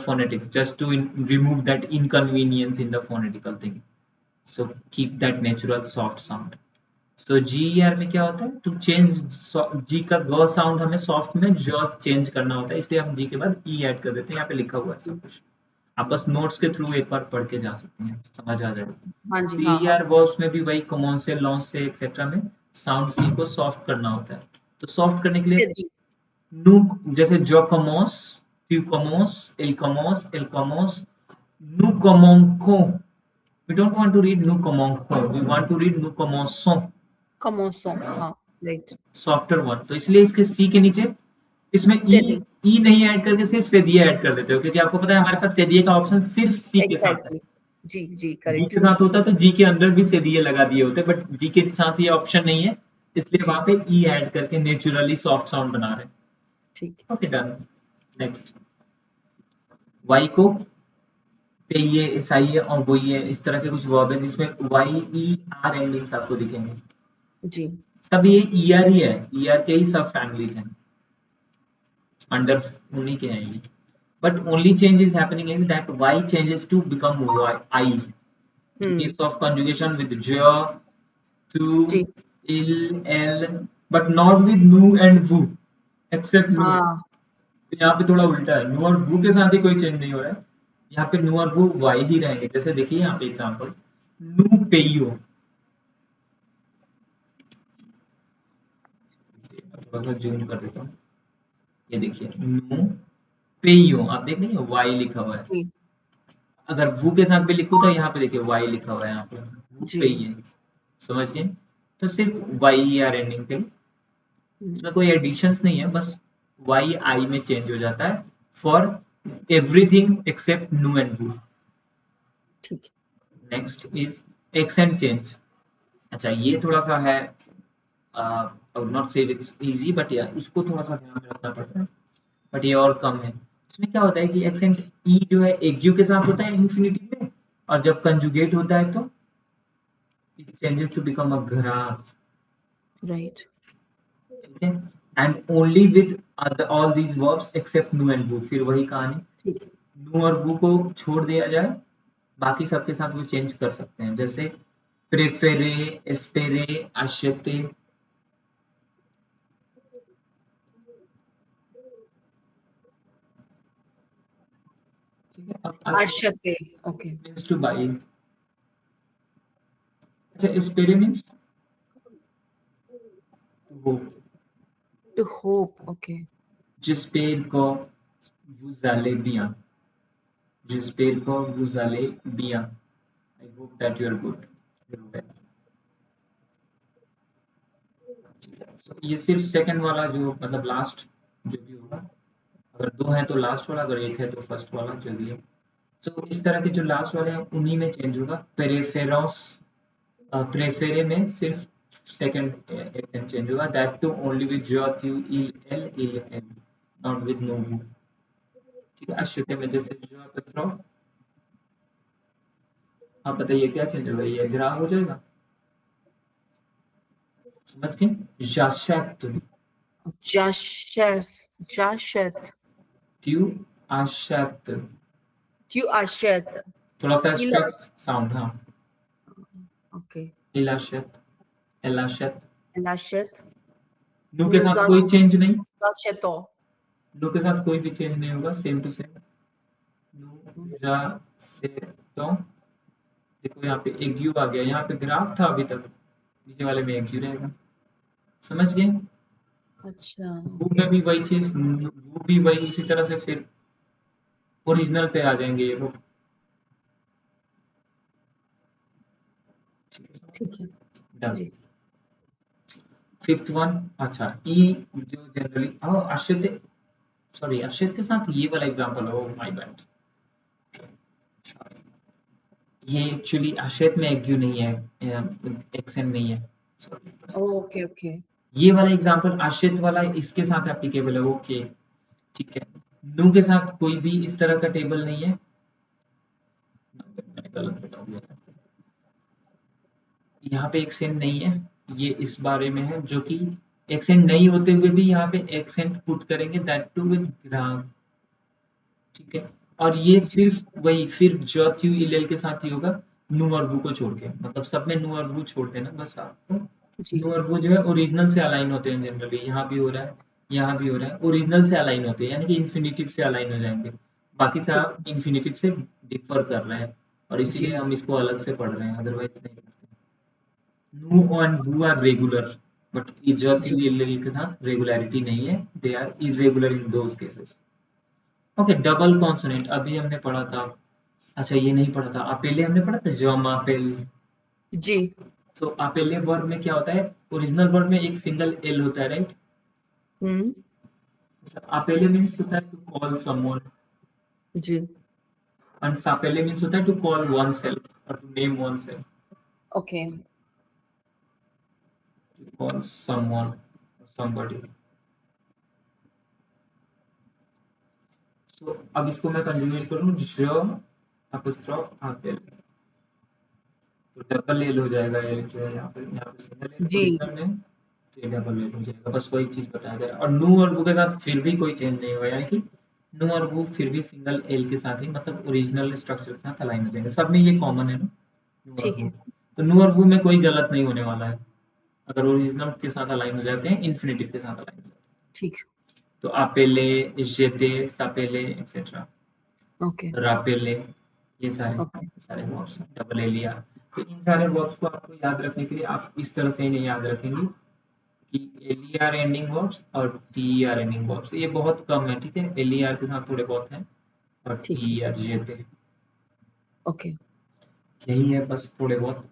phonetics, just to remove that inconvenience in the phonetical thing. So keep that natural soft sound. So GER में क्या होता है, to change जी का ग sound हमें soft में ज change करना होता है, इसलिए हम जी के बाद ई ऐड कर देते हैं। यहाँ पे लिखा हुआ है सब कुछ, आप बस नोट्स के थ्रू एक बार पढ़ के जा सकते हैं, समझ आ जाएगा। हाँ जी, हाँ हाँ। CER वर्ड्स में भी वही कॉमन से, लॉन्ग से, एक्सेट्रा में साउंड सी को सॉफ्ट करना होता है। तो सॉफ्ट करने के लिए जी नू, जैसे जोकोमोस, ट्यूकोमोस, इलकोमोस, इलकोमोस, नुकोमोंको। We don't want to read nukomonko, we want to read nukomonson, कमोसो, हाँ राइट। Softer one. तो इसलिए इसके सी के नीचे इसमें सेदी, ई नहीं ऐड करके सिर्फ सेदिए ऐड कर देते हो, क्योंकि आपको पता है हमारे पास सेदिए का ऑप्शन सिर्फ सी के साथ है। एग्जैक्टली। जी जी, जी करेक्ट। के साथ होता तो जी के अंदर भी सेदिए लगा दिए होते, बट जी के साथ ये ऑप्शन नहीं है, इसलिए जी वहां पे ई ऐड करके नेचुरली सॉफ्ट साउंड बना रहे हैं। ठीक। Okay done. नेक्स्ट, वाई को पे ये ऐसा ही है और वो ये, इस तरह के कुछ वर्ब है जिसमें YER एंडिंग्स आपको दिखेंगे। जी सब ये ER ही है, ER के ही सब फैमिलीज हैं, अंडर उन्हीं के हैं ये। But only change is happening is that Y changes to become I in hmm. case of conjugation with j, to, ji il, l, but not with nu and vu, except nu। हाँ। तो यहाँ पे थोड़ा उल्टा है, nu और vu के साथ ही कोई चेंज नहीं हो रहा है, यहाँ पे nu और vu Y ही रहेंगे। जैसे देखिए यहाँ पे एग्जाम्पल, nu पेयो, थोड़ा सा जूम कर देता हूँ, ये देखिए nu पेयो, आप देख रहे हैं Y लिखा हुआ है। जी अगर वो के साथ भी लिखूं तो यहाँ पे देखिए वाई लिखा हुआ है, यहाँ पे वो जी। पे ही है, समझ गए। तो सिर्फ वाई आर एंडिंग पे, हम्म, इसमें कोई एडिशंस नहीं है, बस वाई आई में चेंज हो जाता है फॉर एवरीथिंग एक्सेप्ट नु एंड वू। ठीक। Next is accent change. अच्छा ये थोड़ा सा है, आई वुड नॉट से इट्स इजी, बट या इसको थोड़ा सा ध्यान में रखना पड़ता है, बट ये और कम है। इसमें क्या होता है कि एक्सेंट ई जो है एग्यू के साथ होता है इंफिनिटिव में, और जब कंजुगेट होता है तो it changes to become a graph, right. ठीक है। And only with all these verbs except नु एंड वू, फिर वही कहानी, ठीक। नु और वू को छोड़ दिया जाए, बाकी सबके साथ वो चेंज कर सकते हैं, जैसे प्रेफेरे, एस्पेरे, आश्यते। ठीक है, अब आश्यते आशते, ओके। Means two by. अच्छा एस्पेरे मीन्स वो, टू होप, ओके। जिस्पेर को vous allez bien, j'espère que vous allez bien, I hope that you are good, you're well। So, ये सिर्फ सेकंड वाला जो मतलब लास्ट जो भी होगा, अगर दो है तो लास्ट वाला, अगर एक है तो फर्स्ट वाला, जो भी है। तो इस तरह के जो लास्ट वाले हैं उन्हीं में चेंज होगा। पेरेफेरोस, प्रेफेरे में सिर्फ सेकंड एक्सेंट चेंज होगा, that too only with j, u, e, l, a, n, not with नो वू। ठीक है, अश्वते में जैसे j apostrophe, आप बताइए क्या चेंज होगा, ये ग्राम हो जाएगा, समझ गए। जाशत, जाशस, जाशत। त्यू, आशत, क्यों आशत। थोड़ा सा इला, स्ट्रेस साउंड, हाँ। ओके। इलाशत, इलाशत, इलाशत। नु के साथ नुजाश, कोई चेंज नहीं, नुजाशतो। नु के साथ कोई भी चेंज नहीं होगा, सेम टू सेम। नु जा से तो देखो यहाँ पे एक यू आ गया, यहाँ पे ग्राफ था अभी तक, नीचे वाले में एक यू रहेगा, समझ गए। अच्छा, वो ओके। में भी वही चीज, वो भी वही इसी तरह से फिर ओरिजिनल पे आ जाएंगे ये लोग। ठीक है। डन। जी फिफ्थ वन, अच्छा ई जो जनरली, आश्रित, सॉरी आश्रित के साथ ये वाला एग्जांपल हो, माय बैड, ये एक्चुअली आश्रित में एक यू नहीं है, एक्सेंट नहीं है, सॉरी। Okay okay. ये वाला एग्जांपल आश्रित वाला इसके साथ एप्लीकेबल है, ओके ठीक है। नु के साथ कोई भी इस तरह का टेबल नहीं है, मैंने गलत बता दिया, यहाँ पे एक्सेंट नहीं है, ये इस बारे में है, जो कि एक्सेंट नहीं होते हुए भी यहाँ पे एक्सेंट पुट करेंगे, दैट टू विद ग्राम, ठीक है। और ये जी सिर्फ वही फिर j, q, l के साथ ही होगा, नू और वू को छोड़ के, मतलब सब में नू और वू छोड़ देना बस आपको। जी नू और वू जो है ओरिजिनल से अलाइन होते हैं जनरली, यहाँ भी हो रहा है, यहाँ भी हो रहा है, ओरिजिनल से अलाइन होते हैं, यानी कि इन्फिनिटिव से अलाइन हो जाएंगे। बाकी से ठीक आप इन्फिनिटिव से डिफर कर रहे हैं और है जी इसीलिए हम इसको अलग से पढ़ रहे हैं, अदरवाइज नहीं करते। नू और वू आर रेगुलर, बट जब जी के साथ रेगुलरिटी नहीं है, they are irregular in those cases. Okay, double consonant अभी हमने पढ़ा था। अच्छा, ये नहीं पढ़ा था, अपेले हमने पढ़ा था, जम अपेल। जी तो अपेले वर्ब में क्या होता है, ओरिजिनल वर्ब में एक सिंगल एल होता है, राइट। हम्म अपेले मीन्स होता है टू कॉल समवन, जी एंड सापेले मीन्स होता है टू कॉल वन सेल्फ और to name oneself, okay to call someone, somebody. तो अब इसको मैं कंजुगेट करूं, ज अपस्ट्रोफ अपेल, तो डबल एल हो जाएगा, एल जो है यहाँ पे सिंगल एल जी ओरिजिनल में, तो ये डबल एल हो जाएगा। बस वही चीज बताया गया, और नू और वू के साथ फिर भी कोई चेंज नहीं होगा, यानी कि नू और वू फिर भी सिंगल एल के साथ ही, मतलब ओरिजिनल स्ट्रक्चर के साथ अलाइन हो जाएंगे, सब में ये कॉमन है ना, नू और ठीक वू। है तो नू और वू में कोई गलत नहीं होने वाला है, अगर ओरिजिनल के साथ अलाइन हो जाते हैं, इन्फिनिटिव के साथ अलाइन हो जाते हैं। ठीक तो अपेले, जेते, सपेले एक्सेट्रा, ओके रापेले, ये सारे ओके सारे वर्ब्स डबल ए लिया। तो इन सारे वर्ब्स को आपको याद रखने के लिए आप इस तरह से नहीं याद रखेंगे कि एल एंडिंग वर्ब्स और टी आर एंडिंग वर्ब्स, ये बहुत कम है, ठीक है, एल के साथ थोड़े बहुत हैं, और ठीक है टी आर जेते, ओके यही है बस, थोड़े बहुत,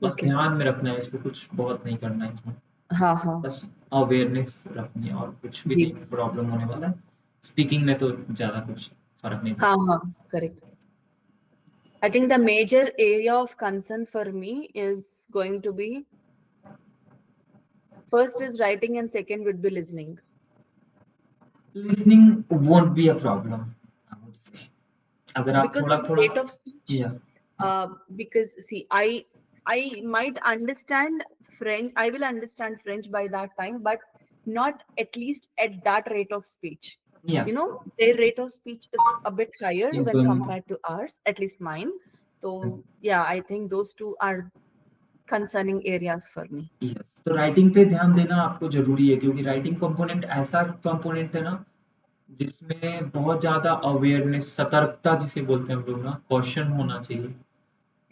बस ओके ध्यान में रखना है इसको, कुछ बहुत नहीं करना है इसमें, हाँ हाँ बस अवेयरनेस रखनी है, और कुछ भी जी नहीं प्रॉब्लम होने वाला है। स्पीकिंग में तो ज्यादा कुछ फर्क नहीं हाँ पड़ता। हाँ correct I think the major area of concern for me is going to be first is writing and second would be listening. Listening won't be a problem, I would say, अगर आप Because थोड़ा of the थोड़ा, rate of speech. या Because see, I might understand French. I will understand French by that time, but not at least at that rate of speech. You yes, know, their rate of speech is a bit higher ये when दोनों, compared to ours, at least mine. So yeah, I think those two are concerning areas for me. Yes, तो writing पे ध्यान देना आपको जरूरी है, क्योंकि राइटिंग कंपोनेंट ऐसा कंपोनेंट है ना, जिसमें बहुत ज्यादा अवेयरनेस, सतर्कता जिसे बोलते हैं हम लोग ना, कॉशन होना चाहिए।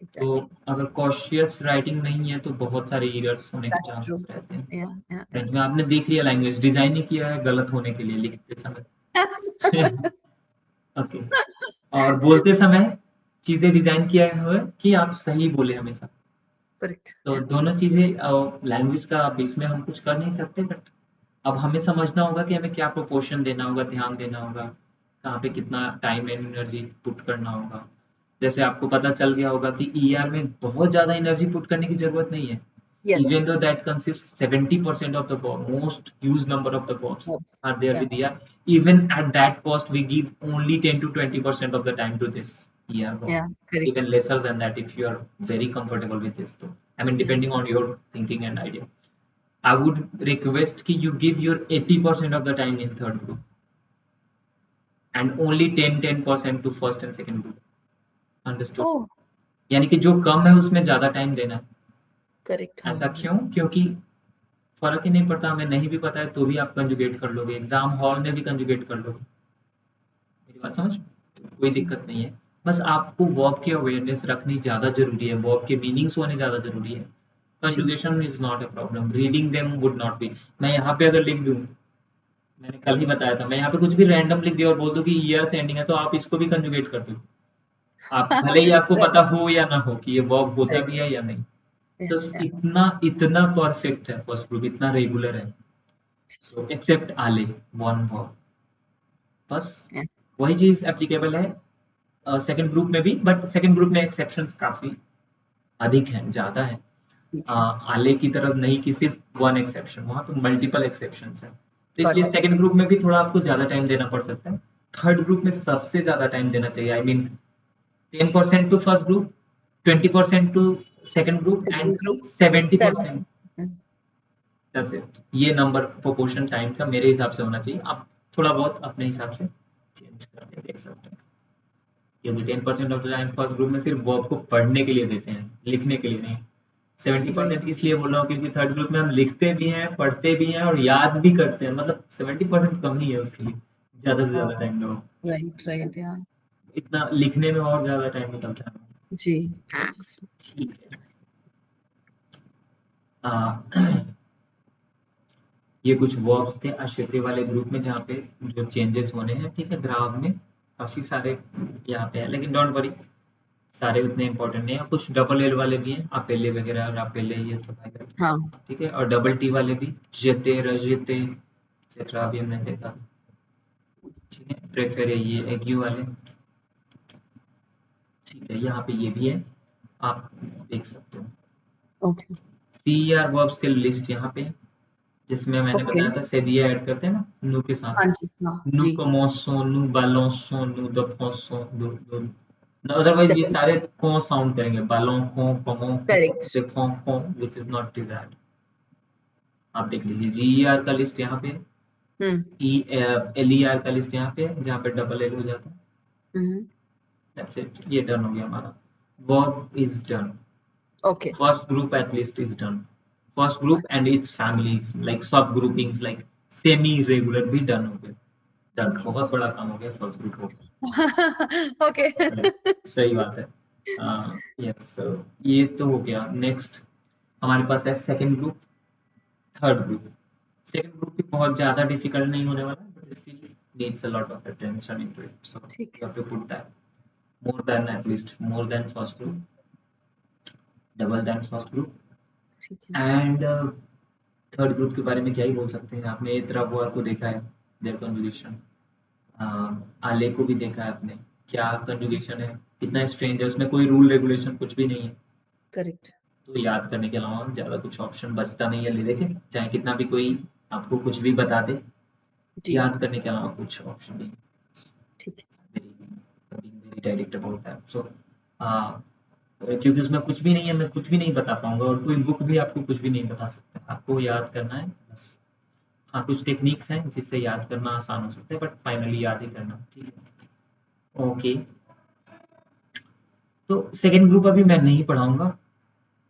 तो Exactly. अगर कॉशियस राइटिंग नहीं है तो बहुत सारे एरर्स होने के That's चांसेस true. रहते हैं। Yeah, yeah, फ्रेंच में आपने देख लिया, लैंग्वेज डिजाइन ही किया है गलत होने के लिए लिखते समय। yeah. ओके, और बोलते समय चीजें डिजाइन किया हुआ है कि आप सही बोले हमेशा। Correct. तो Yeah. दोनों चीजें लैंग्वेज का, अब इसमें हम कुछ कर नहीं सकते, बट अब हमें समझना होगा कि हमें क्या प्रोपोर्शन देना होगा, ध्यान देना होगा, कहाँ पे कितना टाइम एंड एनर्जी पुट करना होगा। जैसे आपको पता चल गया होगा कि ईआर में बहुत ज्यादा एनर्जी पुट करने की जरूरत नहीं है, even Yes. though that consists 70% of the most used number of the verbs Yes. are there Yeah. with ER, even at that cost we give only 10 to 20% of the time to this ER verb, Yeah. Correct. even lesser than that if you are very comfortable with this too. I mean, Yeah. depending on your thinking and idea, I would request कि you give your 80% of the time in third group and only 10% to first and second group. Understood? Oh, यानी कि जो कम है उसमें ज्यादा time देना है। correct. ऐसा हाँ. क्यों? क्योंकि फर्क ही नहीं पड़ता, हमें नहीं भी पता है तो भी आप कंजुगेट कर लोगे, एग्जाम हॉल में भी कंजुगेट कर लोगे। मेरी बात समझ, कोई जी. दिक्कत नहीं है। बस आपको वर्ब की अवेयरनेस रखनी ज्यादा जरूरी है, वर्ब के मीनिंग्स होने ज्यादा जरूरी है। जी. Conjugation is not a problem, reading them would not be. मैं यहाँ पे अगर लिख दूं, मैंने कल ही बताया था, मैं यहाँ पे कुछ भी रैंडम लिख दिया और बोल दूं कि ईयर से एंडिंग है, तो आप इसको भी कंजुगेट कर दो, आप भले ही आपको Right. पता हो या ना हो कि ये वर्ब होता Right. भी है या नहीं। Yeah. तो Yeah. इतना इतना परफेक्ट है फर्स्ट ग्रुप, इतना रेगुलर है। सो एक्सेप्ट आले, वन वर्ब, बस Yeah. वही चीज एप्लीकेबल है सेकंड ग्रुप में भी, बट सेकंड ग्रुप में एक्सेप्शंस काफी अधिक हैं, ज्यादा है। ठीक है. आले की तरफ नहीं कि सिर्फ वन एक्सेप्शन, वहां पे मल्टीपल एक्सेप्शंस है, तो इसलिए Got it. सेकंड ग्रुप में भी थोड़ा आपको ज्यादा टाइम देना पड़ सकता है। थर्ड ग्रुप में सबसे ज्यादा टाइम देना चाहिए, I mean 10% to first group, 20% to second group and Second group. 70%। 7. That's it, ये नंबर प्रोपोर्शन टाइम का मेरे हिसाब से होना चाहिए, आप थोड़ा बहुत अपने हिसाब से चेंज करके देख सकते हैं। क्योंकि 10% of the time first group में सिर्फ वर्ब को पढ़ने के लिए देते हैं, लिखने के लिए नहीं। 70% राइट। इसलिए बोल रहा हूँ क्योंकि थर्ड ग्रुप में हम लिखते भी हैं, पढ़ते भी हैं और याद भी करते हैं, मतलब 70% कम ही है उसके लिए, ज्यादा से ज्यादा टाइम दो। राइट राइट यार। इतना लिखने में और ज्यादा टाइम निकलता है। जी। ठीक है। आ, ये कुछ वर्ब्स थे अशेते वाले ग्रुप में जहाँ पे जो चेंजेस होने हैं, ठीक है, ग्राफ में काफी सारे यहाँ पे है, लेकिन डोंट वरी, सारे उतने इंपॉर्टेंट नहीं है। कुछ डबल एल वाले भी हैं, अपेले वगैरह, रापेले, ये सब है, हाँ। ठीक है, और डबल टी वाले भी, जेते, रजेते, एक्सेट्रा भी हमने देखा, ठीक है, प्रेफर है ये एग्यू वाले, ठीक है, यहाँ पे ये भी है, आप देख सकते हो। ओके। सी आर वर्ब्स के लिस्ट यहाँ पे है, जिसमें मैंने ओके। बताया था सेदिया ऐड करते हैं ना नु के साथ, हाँ जी, हाँ नु जी। कमोसो, नु बालोसो, नु दफोसो, अदरवाइज ये सारे को साउंड करेंगे, बालों को, कमों को, करेक्ट। देखों को, विच इज नॉट दैट। आप देख लीजिए, जी आर का लिस्ट यहाँ पे, हम्म। ई एल ई आर का लिस्ट यहाँ पे है, जहाँ पे डबल एल हो जाता है। हम्म। दैट्स इट, ये डन हो गया हमारा, verb is done, okay. first group at least is done, first group अच्छा। and its families like sub groupings like semi regular भी डन हो गए, डन, ओके। बहुत बड़ा काम हो गया, फर्स्ट ग्रुप हो ओके। गया, सही बात है। यस, ये तो हो गया। नेक्स्ट हमारे पास है second group, third group. Second group भी बहुत ज्यादा डिफिकल्ट नहीं होने वाला, but still needs a lot of attention into it, so ठीक यू है। Have to put that more than, at least more than first group, double than first group, ठीक है। and थर्ड ग्रुप के बारे में क्या ही बोल सकते हैं, आपने एतराबुआर को देखा है, देयर कंजुगेशन, आले को भी देखा है आपने, क्या कंजुगेशन है, कितना स्ट्रेंज है, उसमें कोई रूल रेगुलेशन कुछ भी नहीं है, करेक्ट। तो याद करने के अलावा ज्यादा कुछ ऑप्शन बचता नहीं है, ले देखे चाहे कितना भी कोई आपको कुछ भी बता दे, जी। याद करने के अलावा कुछ ऑप्शन नहीं, ठीक है। वेरी डायरेक्ट अबाउट दैट, सो क्योंकि उसमें कुछ भी नहीं है, मैं कुछ भी नहीं बता पाऊंगा, और कोई बुक भी आपको कुछ भी नहीं बता सकता, आपको याद करना है बस। हाँ, कुछ टेक्निक्स हैं जिससे याद करना आसान हो सकता है, बट फाइनली याद ही करना, ठीक है, ओके। तो सेकंड ग्रुप अभी मैं नहीं पढ़ाऊंगा,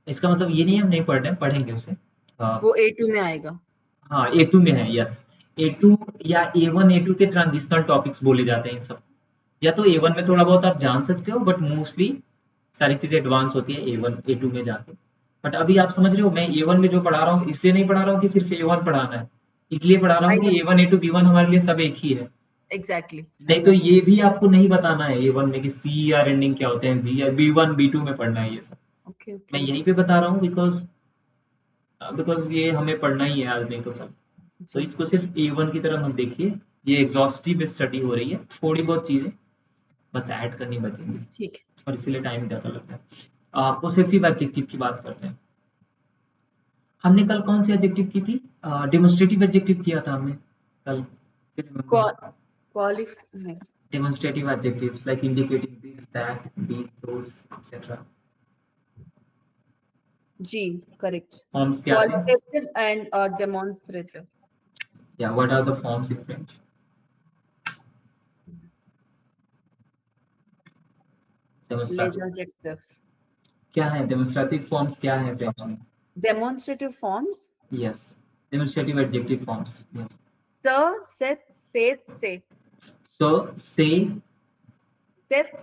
इसका मतलब ये नहीं है हम नहीं पढ़ रहे हैं, पढ़ेंगे उसे। वो A2 में आएगा। हाँ, ए टू में है, यस, ए टू या ए वन, ए टू के ट्रांजिशनल टॉपिक्स बोले जाते हैं इन सब, या तो ए वन में थोड़ा बहुत आप जान सकते हो, बट मोस्टली सारी चीजें एडवांस होती है ए वन ए टू में जाके। बट अभी आप समझ रहे हो, मैं ए वन में जो पढ़ा रहा हूँ इसलिए नहीं पढ़ा रहा हूँ कि सिर्फ ए वन पढ़ाना है, इसलिए पढ़ा रहा आई हूँ नो। कि A one A two B one हमारे लिए सब एक ही है। एग्जैक्टली, आई नहीं तो नो। ये भी आपको नहीं बताना है ए वन में कि सी आर एंडिंग क्या होते हैं, जी आर, बी वन बी टू में पढ़ना है ये सब, ओके मैं ओके। यहीं पे बता रहा हूँ बिकॉज बिकॉज ये हमें पढ़ना ही है आज, नहीं तो सब। तो जी। इसको सिर्फ ए वन की तरह मत देखिए, ये एग्जॉस्टिव स्टडी हो रही है, थोड़ी बहुत चीजें बस ऐड करनी बचेंगी, ठीक है। और इसीलिए टाइम ज्यादा लगता है। पोसेसिव एडजेक्टिव की बात करते हैं, हमने कल कौन सी एडजेक्टिव की थी, डेमोन्स्ट्रेटिव एडजेक्टिव किया था हमने कल, क्वालिफ नहीं। Demonstrative adjectives like indicating this that these those etcetera, जी। करेक्ट। फॉर्म्स क्या थे, क्वालिटेटिव एंड डेमोन्स्ट्रेटिव। या what are the forms in French, demonstrative लेजर। क्या है, डेमोन्स्ट्रेटिव फॉर्म्स क्या है फ्रेंच में, demonstrative forms. Yes, demonstrative adjective forms, yes, स, सेट, सेट, से। सो, से, सेट,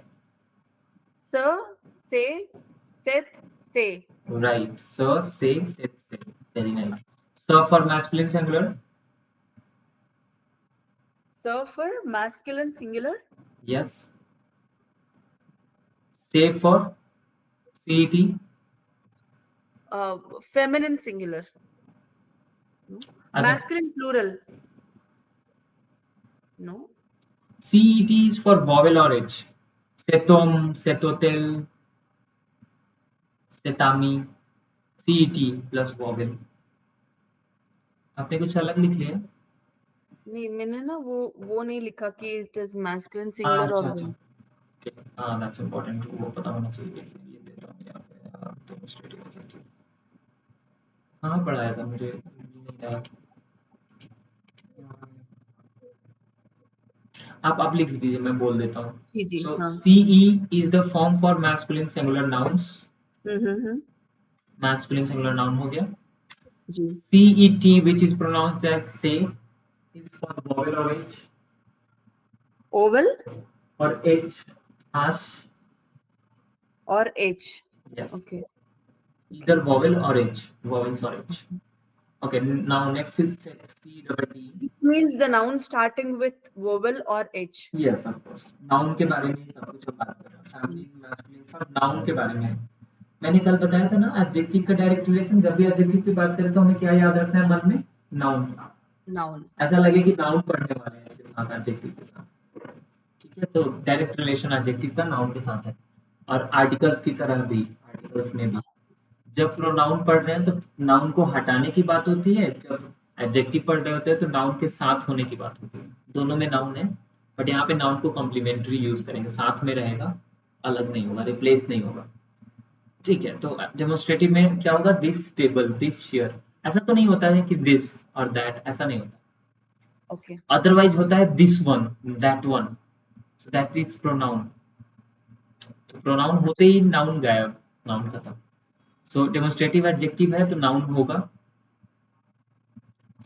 स, से, सेट, से। राइट, सो, से, वेरी नाइस, स फॉर मैस्कुलिन सिंगुलर, स फॉर मैस्कुलिन सिंगुलर। यस, से फॉर सीईटी, फेमिनिन सिंगुलर। अच्छा, masculine plural. No. CET is for vowel or H, setom, setotel, setami, CET plus vowel, आपने कुछ अलग लिख लिया। नहीं, मैंने ना वो नहीं लिखा कि इट इज मैस्कुलिन हाँ, सिंगुलर अच्छा और अच्छा, ठीक है, हाँ दैट्स इम्पोर्टेंट, वो पता होना चाहिए, ये दे रहा हूँ यहाँ पे, डेमोन्स्ट्रेटिव एडजेक्टिव कहाँ पढ़ाया था मुझे, नहीं याद। आप लिख दीजिए, मैं बोल देता हूँ. जी जी So हाँ. CE is the form for masculine singular nouns. Hmm. Masculine singular noun हो गया. जी. CET, which is pronounced as say, is for vowel or H. Oval Or H, ash. और H. Yes. Okay. Either Okay. vowel or H. Vowels or H. Okay. Now next is C double T. It means the noun starting with vowel or H. Yes, of course. Noun के बारे में ही सब कुछ बात कर रहा हूँ. Feminine, masculine, सब noun के बारे में है. मैंने कल बताया था ना, एडजेक्टिव का डायरेक्ट रिलेशन. जब भी एडजेक्टिव की बात करें तो हमें क्या याद रखना है मन में? नाउन. Noun. ऐसा लगे कि नाउन पढ़ने वाले हैं इसके साथ, एडजेक्टिव के साथ. ठीक है, तो डायरेक्ट रिलेशन एडजेक्टिव का नाउन के साथ है. और आर्टिकल्स की तरह भी, आर्टिकल्स में भी जब प्रोनाउन पढ़ रहे हैं तो नाउन को हटाने की बात होती है, जब एडजेक्टिव पढ़ रहे होते हैं तो नाउन के साथ होने की बात होती है. दोनों में नाउन है, बट यहाँ पे नाउन को कॉम्प्लीमेंट्री यूज करेंगे, साथ में रहेगा, अलग नहीं होगा, रिप्लेस नहीं होगा. ठीक है, तो डेमोन्स्ट्रेटिव में क्या होगा? This table, this chair. ऐसा तो नहीं होता है कि दिस और दैट, ऐसा नहीं होता. Okay. अदरवाइज होता है this one, that one. So that is pronoun. तो प्रोनाउन होते ही नाउन गायब, नाउन खत्म. सो डेमोन्स्ट्रेटिव एडजेक्टिव है तो नाउन होगा.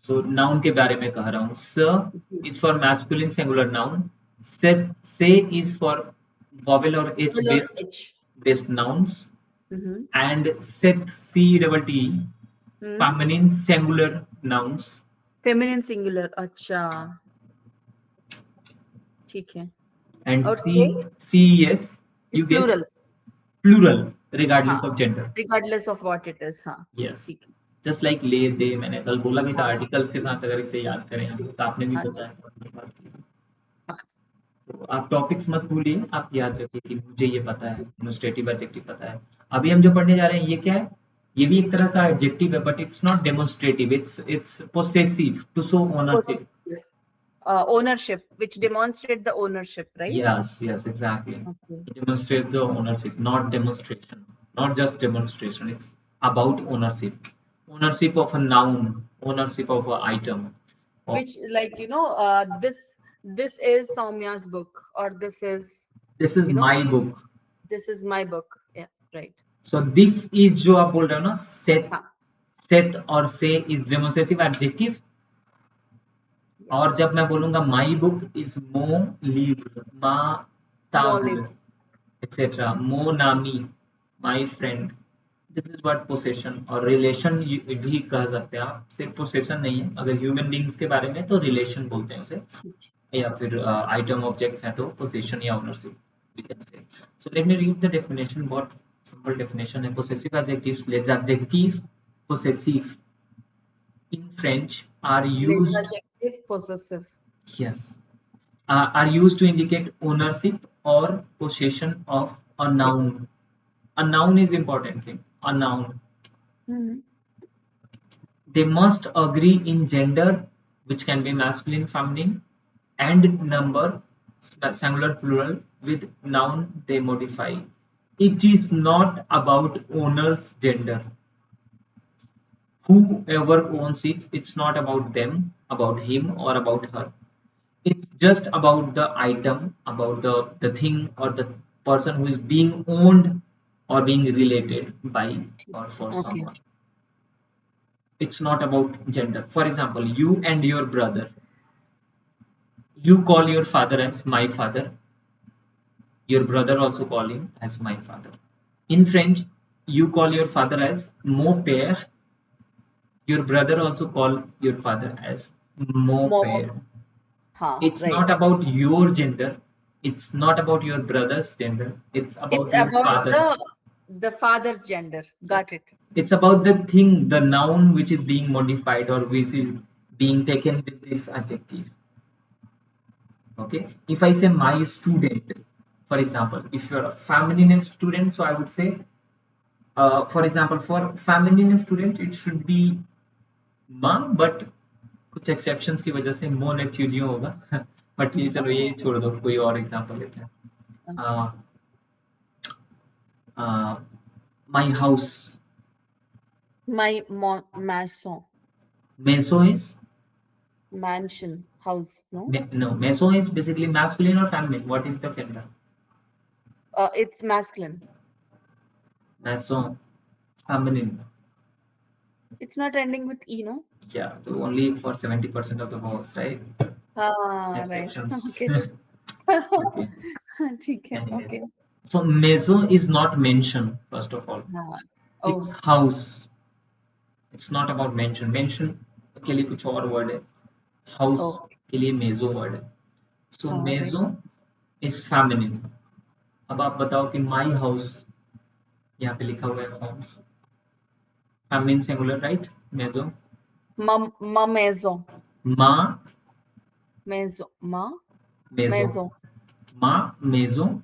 सो नाउन के बारे में कह रहा हूँ. स is for masculine singular noun. से इज फॉर वॉवेल और H Vowel or H. Based nouns. Mm-hmm. And सेथ, C double T, feminine singular nouns. Feminine singular. अच्छा. ठीक है. And और say CES, is you guess, plural. plural हाँ. regardless of gender. Regardless of what it is. हाँ. Yes. ठीक है. Just like ले दे, मैंने कल बोला भी था, हाँ. आर्टिकल्स के साथ अगर इसे याद करें हम, तो आपने भी हाँ. बताया था अपनी बात की. तो आप टॉपिक्स मत भूलिए, आप याद रखिए कि मुझे ये पता है, डेमोन्स्ट्रेटिव एडजेक्टिव पता है. अभी हम जो पढ़ने जा रहे हैं ये क्या है? ये भी एक तरह का एडजेक्टिव है, but it's not demonstrative, it's possessive, to show ownership. Ownership, which demonstrate the ownership, right? Yes, exactly. Okay. It demonstrates the ownership, not demonstration, not just demonstration. It's about ownership, ownership of a noun, ownership of an item. Which, like, this is Soumya's book, or this is you know my book. this is my book. Yeah, right. So this is जो आप बोल रहे हो ना, set, हाँ. set और say is demonstrative adjective. और जब मैं बोलूंगा my book is mo live, ma tab, Olive. etc. Mo nami, my friend. This is what possession और रिलेशन भी कह सकते हैं आप. सिर्फ पोसेशन नहीं है, अगर ह्यूमन बींग्स के बारे में तो रिलेशन बोलते हैं उसे, या फिर आइटम ऑब्जेक्ट्स हैं तो पोसेशन या ownership we can say. So let me read the definition. बहुत सिंपल डेफिनेशन है. पोसेसिव एडजेक्टिव्स, लेस adjective possessive in French are Les used. adjective possessive. Yes, are used to indicate ownership or possession of a noun. A noun is important thing. A noun. Mm-hmm. They must agree in gender, which can be masculine, feminine, and number, singular, plural, with noun they modify. It is not about owner's gender. Whoever owns it, it's not about them, about him or about her. It's just about the item, about the thing or the person who is being owned or being related by or for Okay. someone. It's not about gender. For example, you and your brother, you call your father as my father, your brother also call him as my father. In French, you call your father as mon père, your brother also call your father as mon More. père. हाँ. It's Right. not about your gender, it's not about your brother's gender, it's about It's your about father's. the father's gender. Got it. It's about the thing, the noun which is being modified or which is being taken with this adjective. Okay, if I say my student, for example, if you're a feminine student, so I would say, for example, for feminine student it should be ma, but कुछ exceptions की वजह से मोन एक्चुअलियों होगा. But ये चलो ये छोड़ दो, कोई और एग्जांपल लेते हैं. My house. My maison. Meso is Mansion. house, no? No, maison is basically masculine or feminine. What is the gender? It's masculine. Maison, feminine. It's not ending with E, no? Yeah, so only for 70% of the words, right? Ah, right. Exceptions. Okay. Okay. ठीक है. Anyways, Okay. so maison is not mention, first of all. हाँ. It's Oh. house. It's not about mention. Mention के लिए कुछ और word है. House Oh. के लिए maison word है. So हाँ, right. maison is feminine. अब आप बताओ कि my house यहाँ पे लिखा हुआ है house. Feminine singular, right? Maison. Ma maison. Ma Maison. Ma maison. maison. Ma maison.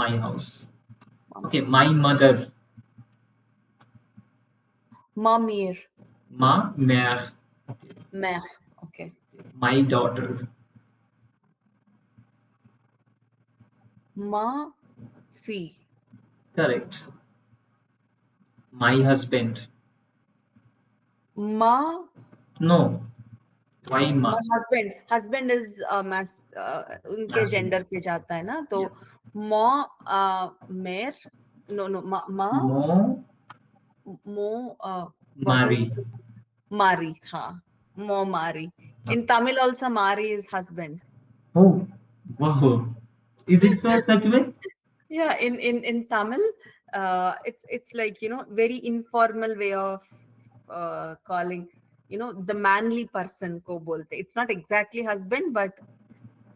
My house. Ma Okay, maison. my mother. Ma mère. Ma mère. Okay. Mère. Okay. My daughter. Ma fille. Correct. My husband. Ma. No. Why ma? My husband. Husband is उनके Masculine. gender पे जाता है ना, तो Yes. ma mère. No, ma Mo mo what Mari. is Mari, हाँ. Mo Mari. In Tamil also Mari is husband. Oh, wow. Is it so such way? Yeah, in Tamil, it's like, you know, very informal way of calling, you know, the manly person ko bolte. It's not exactly husband, but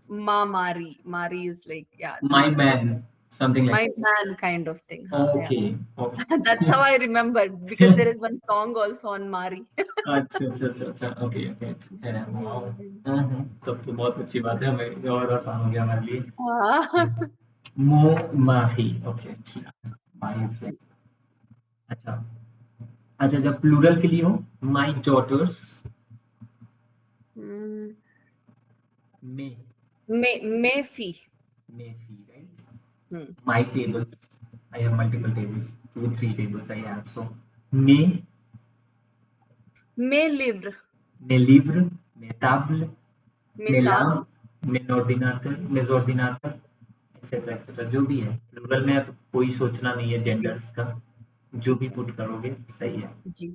ma Mari. Mari is like, yeah, My man. Something like my man kind of thing. that. हाँ, yeah. Okay. Okay. That's how I remembered, because there is one song also on Mari. अच्छा अच्छा अच्छा अच्छा okay okay wow तब तो बहुत अच्छी बात है हमें और आसान हो गया हमारे लिए हाँ. मो माही ओके ठीक माही इज वेल अच्छा अच्छा जब प्लूरल के लिए हो माय डॉटर्स Hmm. मे Mayfi. सी right Hmm. my tables. I have multiple tables, 2, 3 tables I have. So, mes, Mes livres. mes livres, mes tables, Mes mes tables. lampes, mes ordinateurs, etc. etc. जो भी है plural में है तो कोई सोचना नहीं है जी. जेंडर्स का जो ठीक भी है. पुट करोगे सही है जी.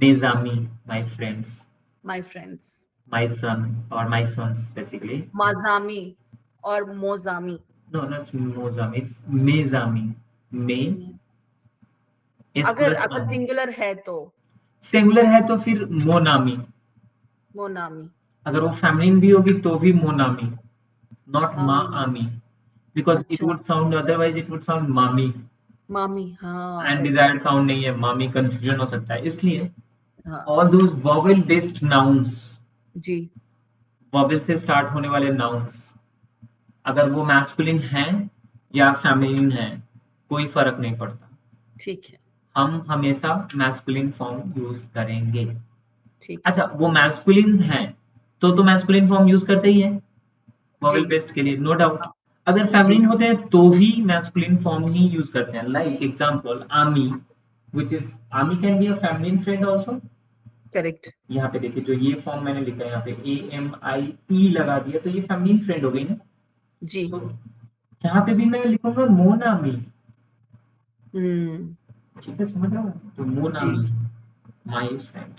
mes amis, my friends, My friends. my son or my sons basically. Mazami or Mozami. No, not mozami, it's mes amis. Me Yes. s अगर plus अगर ami. सिंगुलर है तो सिंगुलर है तो फिर मोनामी मोनामी. अगर वो फेमिनिन भी होगी तो भी मोनामी not हाँ. ma-ami because it अच्छा. would sound otherwise it would sound mami मामी. हाँ, and correct. desired sound नहीं है mami confusion हो सकता है इसलिए हाँ. all those vowel based nouns ji. vowel से start होने वाले nouns अगर वो masculine हैं या feminine हैं कोई फर्क नहीं पड़ता ठीक है. हम हमेशा masculine form यूज करेंगे ठीक है. अच्छा वो masculine हैं तो masculine form यूज करते ही हैं जी. वॉवेल बेस्ड के लिए नो डाउट हाँ. अगर जी. फेमिनिन होते हैं तो भी मैस्कुलिन फॉर्म ही यूज करते हैं लाइक एग्जांपल आमी व्हिच इज आमी can be a feminine friend also correct. यहाँ पे देखिए जो ये फॉर्म मैंने लिखा है यहाँ पे ए एम आई ई लगा दिया तो ये फेमिनिन फ्रेंड हो गई ना जी. तो यहाँ पे भी मैं लिखूंगा मोनामी ठीक है समझ रहा हूँ तो जी. मोनामी माय फ्रेंड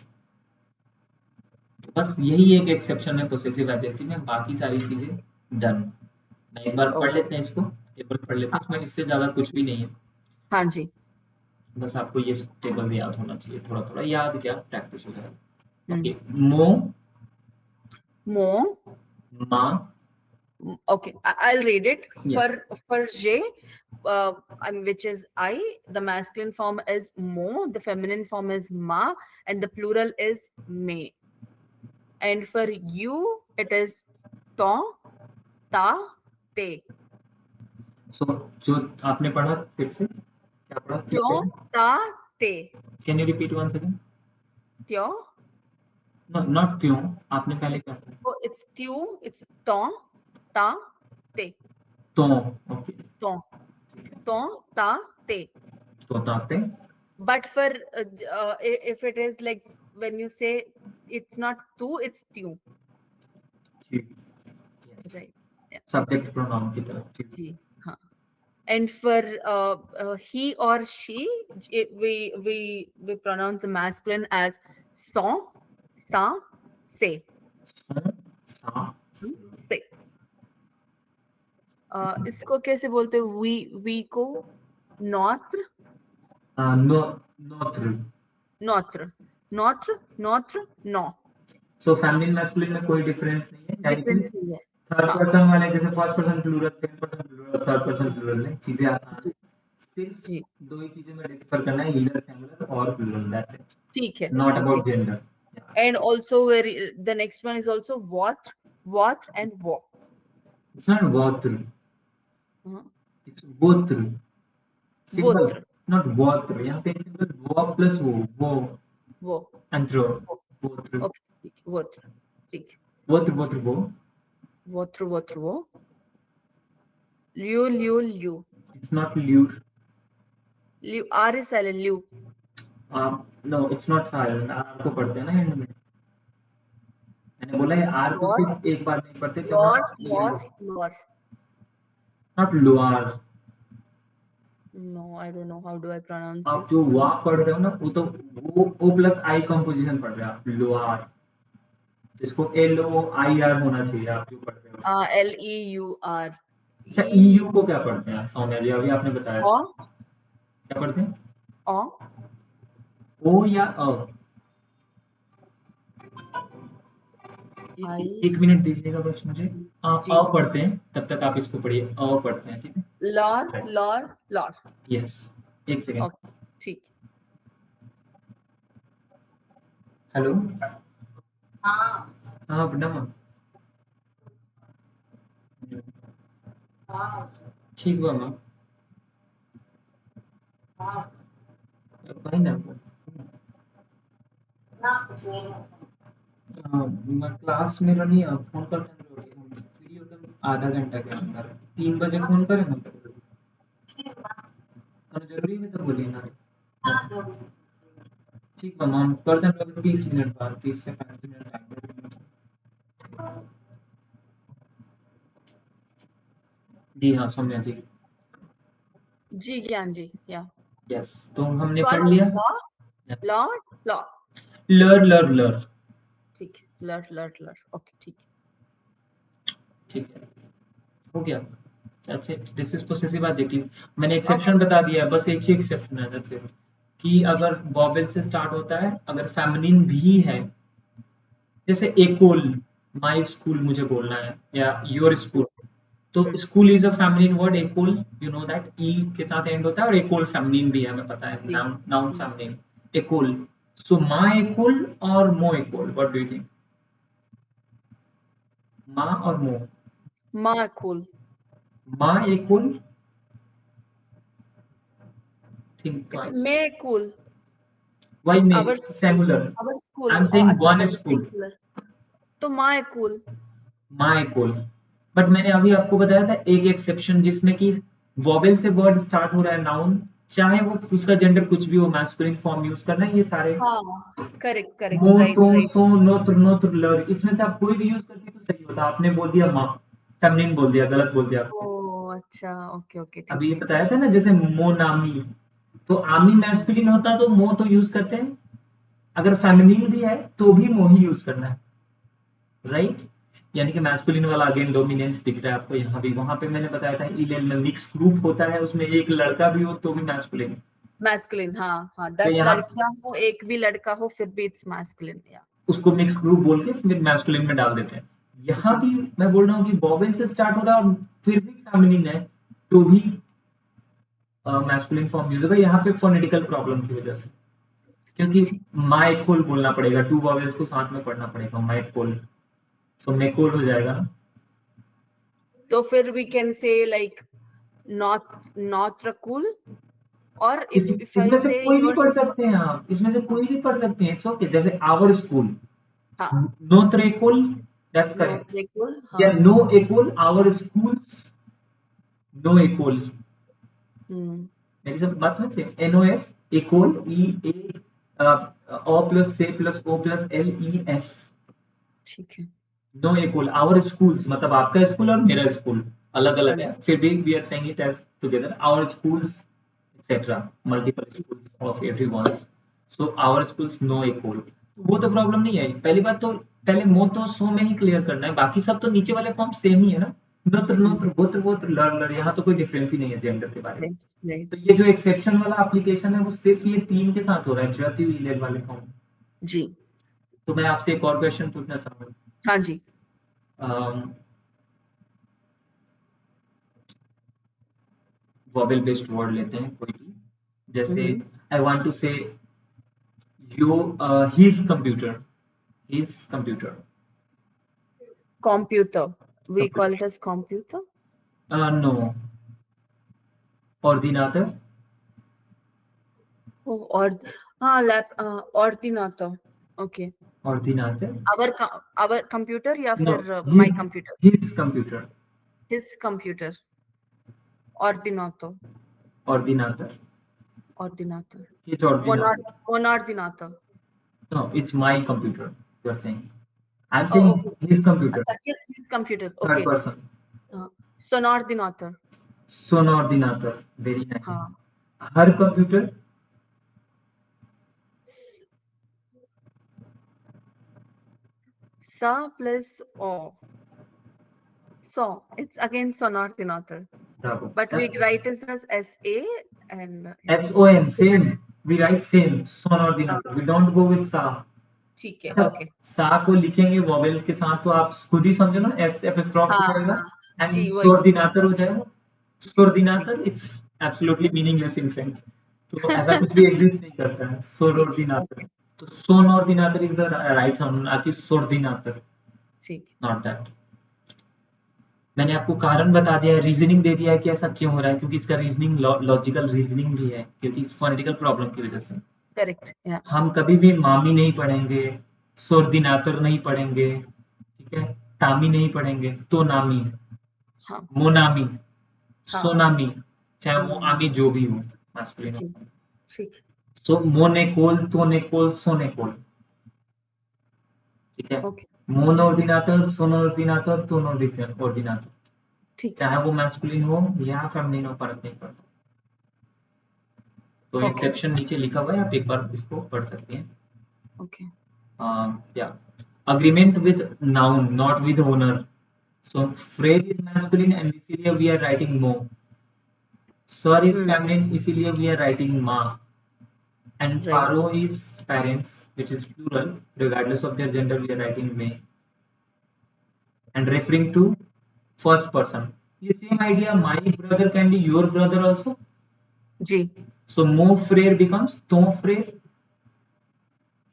बस यही एक एक्सेप्शन है पोसेसिव एडजेक्टिव में बाकी सारी चीजें डन मैं एक बार पढ़ ओके. लेते हैं इसको टेबल पढ़ लेते हैं इसमें इससे ज्यादा कुछ भी नहीं है हाँ जी. बस आपको ये टेबल भी याद होना चाहिए थोड़ा थोड़ा याद क्या प्रैक्टिस हो जाएगा हम्म. ओके मो मो. मा Okay, I'll read it. या For J, which is I, the masculine form is mo, the feminine form is ma, and the plural is me. And for you, it is to, ta, te. सो जो आपने पढ़ा फिर से क्या पढ़ा Tyo, क्यों ta, te. Can you repeat once again Tyo. No not क्यों आपने पहले क्या पढ़ा Oh, it's tyu, it's to, ta, te. तो okay To, to, ta, te. तो ताते But for if it is like when you say it's not tu, it's tu. जी, yes. Right. Yeah. Subject pronoun की तरह जी। जी, हाँ. And for he or she, we pronounce the masculine as son, sa, se. सो, सा, से. इसको कैसे बोलते हैं? वी को नौत्र, नो, नोत्र। नौत्र, नौत्र, नौत्र, नौ. सो फेमिनिन मैस्कुलिन में कोई डिफरेंस नहीं है, यानी कि डिफरेंस नहीं है. थर्ड हाँ. पर्सन वाले जैसे first person plural, second person plural, third person plural में चीजें आसान है। जी, सिर्फ जी. दो ही चीजों में डिफर करना है, ईदर सिंगुलर और प्लूरल, दैट्स इट, ठीक है. Not okay. About gender. And also the next one is also what and wo. It's not वोत्र, हाँ. इट्स वोत्र, सिंपल, वोत्र, नॉट वोत्र। यहाँ पे सिंपल वो प्लस वो वो. एंथ्रो, वो. वोत्र, ओके, ठीक है. वोत्र, ठीक है. वोत्र, वोत्र वो। वोत्र, वोत्र वो. लियो. इट्स नॉट ल्यूर। लियो, आर इज साइलेंट. लियो. No, it's not silent, R को पढ़ते हैं ना एंड में। मैंने बोला है आर को लॉर्ड, सिर्फ एक बार नहीं पढ़ते जब लॉर्ड, आप लॉर्ड, लॉर्ड. नॉट लुआर। No, I don't know how do I pronounce आप this. जो वा पढ़ रहे हो ना, वो तो वो ओ प्लस आई कंपोजिशन पढ़ रहे हो आप, लुआर। इसको एल ओ आई आर होना चाहिए आप जो पढ़ रहे हो। Leur. अच्छा, E ईयू को क्या पढ़ते हैं सौम्या जी? अभी आपने बताया था, O क्या पढ़ते हैं? O. ओ या अ? I. एक मिनट दीजिएगा बस मुझे। जी, अ पढ़ते हैं, तब तक आप इसको पढ़िए। अ पढ़ते हैं, ठीक है? Lord. यस, एक सेकेंड। Okay, ठीक. हेलो, हाँ बड़ा, ठीक हुआ मैम, कहीं ना मैं क्लास में नहीं, फोन पर फ्री होता हूँ आधा घंटा के अंदर, 3 बजे फोन करें ना तो जरूरी है तो बोलिए ना। ठीक है मैम, कर दें लगभग 30 मिनट बाद, 30 से 35 मिनट टाइम। जी हाँ सौम्या जी। जी, ज्ञान जी. Yeah. यस, तो हमने What? पढ़ लिया। Lord. लर लर लर, ठीक है. Lord. Okay, ठीक है. ठीक है, हो गया। That's it, this is possessive adjective. मैंने Okay, एक्सेप्शन बता दिया है, बस एक ही एक्सेप्शन है, दैट्स इट, कि ठीक अगर है. वॉवेल से स्टार्ट होता है, अगर फेमिनिन भी है, जैसे एकोल, माई स्कूल मुझे बोलना है, या योर स्कूल, तो school is a feminine word, एकोल, यू नो दैट, ई के साथ एंड होता है, और एकोल फेमिनिन भी है, हमें पता है, जी. Noun feminine, एकोल। सो माँ एकोल और मो एकोल, व्हाट डू यू थिंक? माँ और मो, Cool. माँ एकोल, think It's twice, May cool. Why It's मे, our it's school. Singular, Our I school. Am Oh, saying अच्छा, one that is school, singular. तो माँ cool. माँ एकोल। बट मैंने अभी आपको बताया था एक एक्सेप्शन, जिसमें कि वॉवेल से वर्ड स्टार्ट हो रहा है, नाउन, चाहे वो उसका जेंडर कुछ भी हो, मैस्कुलिन फॉर्म यूज करना है, ये सारे हाँ, correct. मो, Right. तो, सो, नोत्र लर, इसमें से आप कोई भी यूज करती तो सही होता। आपने बोल दिया माँ, फेमिनिन बोल दिया, गलत बोल दिया आपने। ओ, अच्छा. ओके, अभी ठीक ये है. बताया था ना, जैसे मोनामी, तो आमी मैस्कुलिन होता तो मो तो यूज करते हैं, अगर फेमिनिन भी है तो भी मो ही यूज करना है, राइट? यानी कि मैस्कुलिन वाला अगेन डोमिनेंस दिख रहा है आपको यहाँ भी। वहां पे मैंने बताया था इलेल में मिक्स ग्रुप होता है, उसमें एक लड़का भी हो तो भी मैस्कुलिन। मैस्कुलिन. हाँ, तो 10 यहाँ लड़कियां हो, एक भी लड़का हो, फिर भी इट्स मैस्कुलिन. या. उसको मिक्स ग्रुप बोल के फिर मैस्कुलिन में डाल देते हैं। यहाँ जी. भी मैं बोल रहा हूँ कि वॉवेल से स्टार्ट हो रहा है और फिर भी फेमिनिन है, तो भी मैस्कुलिन फॉर्म यूज होगा यहाँ पे फोनेटिकल प्रॉब्लम की वजह से, क्योंकि ठीक. माइकोल बोलना पड़ेगा, 2 वॉवेल्स को साथ में पढ़ना पड़ेगा, माइकोल, सो मेकोल हो जाएगा ना। तो फिर we can say like not cool, or if I इसमें से say कोई भी yours. पढ़ सकते हैं आप, इसमें से कोई भी पढ़ सकते हैं, इट्स ओके। जैसे आवर स्कूल, हाँ, नो त्रेकोल, दैट्स not करेक्ट, cool. या हाँ. नो एकोल, आवर स्कूल्स, नो एकोल। मेरी सब बात समझिए, NOS, एकोल, EA, O प्लस से प्लस O प्लस LES, ठीक है. नो इक्वल आवर स्कूल्स, मतलब आपका स्कूल और मेरा स्कूल अलग अलग है, फिर भी we are saying it as together our schools etcetera, multiple schools of everyone, so our schools no equal. वो तो प्रॉब्लम नहीं है। पहली बात तो पहले मो तो सो में ही क्लियर करना है, बाकी सब तो नीचे वाले फॉर्म सेम ही है ना। नत्र नत्र गोत्र गोत्र लर लर, यहाँ तो कोई डिफरेंस ही नहीं है जेंडर के बारे में। तो ये जो एक्सेप्शन वाला एप्लीकेशन है वो सिर्फ ये 3 के साथ हो रहा है, जति इलेल वाले फॉर्म। जी। तो मैं आपसे एक और क्वेश्चन पूछना चाहूंगा। हाँ जी। वॉवेल बेस्ड वर्ड लेते हैं कोई भी, जैसे I want to say you his computer, his computer. Computer. We call it as computer. No, ordinator. Oh, or ordinator. Okay. Ordinator. Our computer या No, फिर my computer? his computer. His computer. Ordinator. Ordinator. Ordinator. His ordinator. Monordinator. No, it's my computer, you are saying. I'm Oh, saying okay. his computer. Yes, his computer. Third Okay. person. Sonordinator. Sonordinator. Very nice. हाँ. Her computer. Sa plus O. So it's again sonordinator. Bravo. But we write it as SA and SON, same. We write same, sonordinator. We don't go with sa. ठीक है. अच्छा, Okay. सा को लिखेंगे vowel के साथ तो आप खुद ही समझो ना, एस एपिस्ट्रॉफ हो जाएगा एंड सोर्डिनातर हो जाएगा। सोर्डिनातर it's absolutely meaningless in French, तो ऐसा कुछ भी एग्जिस्ट नहीं करता है सोर्डिनातर। तो सोनोर्डिनातर इज द राइट साउंड, ना कि सोर्डिनातर। ठीक, नॉट दैट। मैंने आपको कारण बता दिया है, रीजनिंग दे दिया है कि ऐसा क्यों हो रहा है, क्योंकि इसका रीजनिंग लॉजिकल रीजनिंग भी है, क्योंकि इस फोनेटिकल प्रॉब्लम की वजह से। करेक्ट। हम कभी भी मामी नहीं पढ़ेंगे, सोर्दिनातर नहीं पढ़ेंगे, ठीक है, तामी नहीं पढ़ेंगे, तो नामी, हाँ, मोनामी, हाँ, सोनामी, चाहे वो सोनामी। आमी जो भी हो मैस्कुलिन हो। ठीक। सो मोनेकोल, तोनेकोल, सोनेकोल, ठीक है। ओके। मोनोर्दिनातर, सोनोर्दिनातर, तोनोर्दिनातर, ठीक। चाहे वो मैस्कुलिन हो या फेमिनिन हो, फर्क नहीं पड़ता। तो एक्सेप्शन नीचे लिखा हुआ है, आप एक बार इसको पढ़ सकते हैं। Okay. Yeah, agreement with noun, not with owner. So phrase is masculine and इसीलिए we are writing mo. Sir is feminine, इसीलिए we are writing ma. And paro is parents, which is plural, regardless of their gender, we are writing me. And referring to first person. The same idea, my brother can be your brother also. जी. So mo frère becomes ton frère.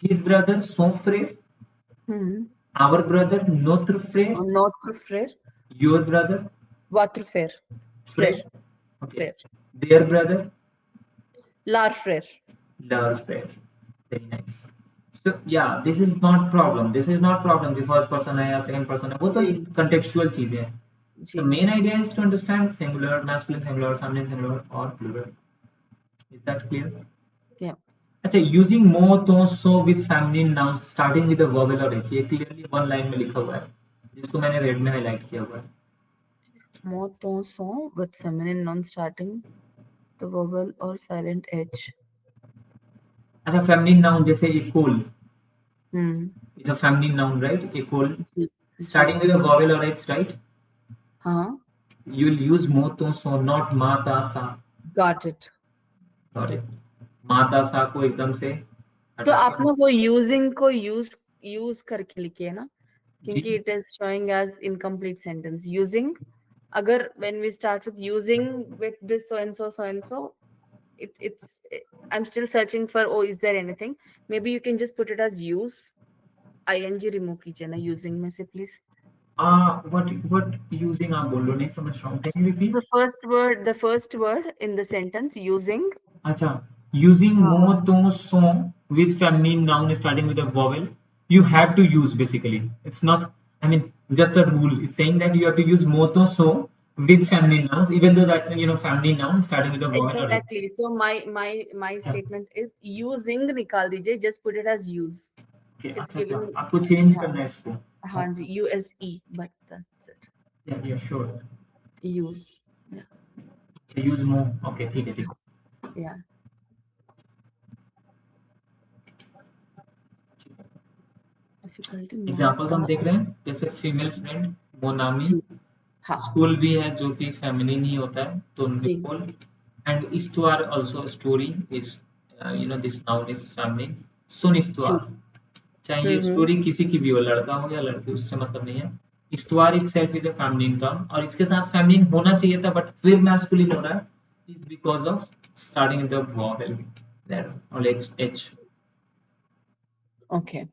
His brother son frère. Our brother notre frère. Notre frère. Your brother votre frère. frère. Okay. Their brother leur frère. Leur frère. Very nice. So yeah, this is not problem. This is not problem. The first person है या second person है, वो तो contextual चीजें हैं. The main idea is to understand singular, masculine singular, feminine singular or plural. Is that clear? Yeah. अच्छा, using mo, to, so with feminine nouns starting with a vowel or h, ये clearly one line में लिखा हुआ है, जिसको मैंने red में highlight किया हुआ है. Mo, to, so with feminine nouns starting the vowel or silent h. अच्छा, feminine noun जैसे equal. It's a feminine noun, right? Equal. Starting with a vowel or h, right? हाँ. You'll use mo, to, so, not ma, ta, sa. Got it. Got it. Ma, ta, sa को एकदम से तो आपने वो using को use करके लिखे है ना, क्योंकि it is showing as incomplete sentence. Using, अगर when we start with using with this so and so it's I'm still searching for, oh, is there anything? Maybe you can just put it as use. ing remove कीजिए ना using में से please. what using आप बोल रहे, नहीं समझ रहा हूँ, can you repeat? The first word in the sentence, using. अच्छा, using mo, to, so with feminine noun starting with a vowel, you have to use basically. It's not, I mean, just a rule. It's saying that you have to use mo, to, so with feminine nouns, even though that's, feminine noun starting with a vowel. Exactly. So my statement is using निकाल दीजिए, just put it as use. अच्छा, आपको change करना है इसको. Hanji, USE, but that's it. Yeah, sure. Use. Yeah. So use more. Okay, ठीक है. Yeah. Difficulty. Examples हम देख रहे हैं, जैसे फीमेल फ्रेंड मोनामी, हाँ. स्कूल भी है जो कि फेमिनिन ही होता है, तो निकोल, एंड इस्तुआर also story is this noun is feminine. सुन इस्तुआर, चाहे ये स्टोरी किसी की भी हो, लड़का हो या लड़की, उससे मतलब नहीं है. इस्तुआर itself is a feminine term, और इसके साथ फेमिनिन होना चाहिए था बट फिर मैस्कुलिन हो रहा है, is because of starting in the vowel there और एच. Okay.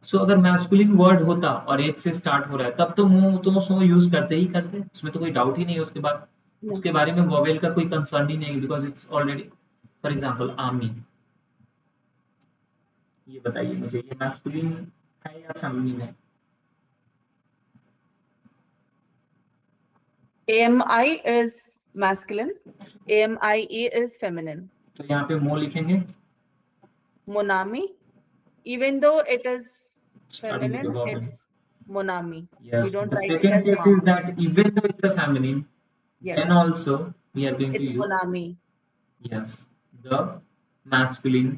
सो अगर मैस्कुलिन वर्ड होता और एच से स्टार्ट हो रहा है, तब तो मुंह तो सो यूज करते ही करते, उसमें तो कोई डाउट ही नहीं है. उसके बाद उसके बारे में वोवेल का कोई कंसर्न ही नहीं, because it's already. For example आमी, ये बताइए मुझे, ये मैस्कुलिन है या फेमिनिन है? AMI is masculine. AMIE is feminine. तो यहाँ पे मो लिखेंगे. Monami, even though it is Starting with the feminine, vowel. it's Monami. Yes. We don't The write it second as case ma. is that even though it's a feminine, Yes. then also we are going to It's use Monami. yes the masculine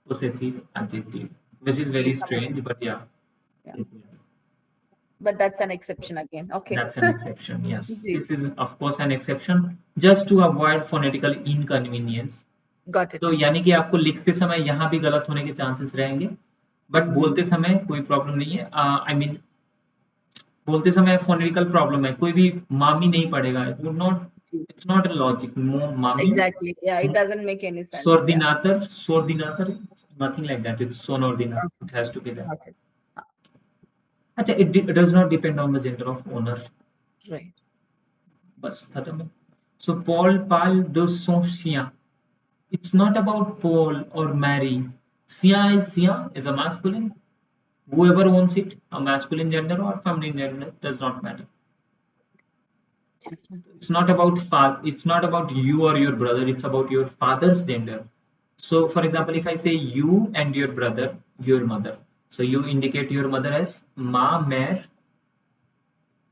possessive adjective, which is very She's strange, but yeah. But that's an exception again. Okay. That's an exception. Yes. Ji. This is of course an exception just to avoid phonetical inconvenience. Got it. तो यानी कि आपको लिखते समय यहाँ भी गलत होने के चांसेस रहेंगे, बट बोलते समय कोई प्रॉब्लम नहीं है. आई मीन बोलते समय फोनेटिकल प्रॉब्लम है, कोई भी मामी नहीं पड़ेगा. It would not, it's not a logic. मामी, Exactly. Yeah, it doesn't make any sense. सोर्दिनातर, nothing like that. It's sonordinator. It has to be that. Okay. अच्छा, it does not depend on the gender of owner. Right. बस खत्म है. So Paul parle de son chien. It's not about Paul or Mary. Chien is a masculine. Whoever owns it, a masculine gender or feminine gender, does not matter. It's not about it's not about you or your brother. It's about your father's gender. So, for example, if I say you and your brother, your mother, so you indicate your mother as ma, mer,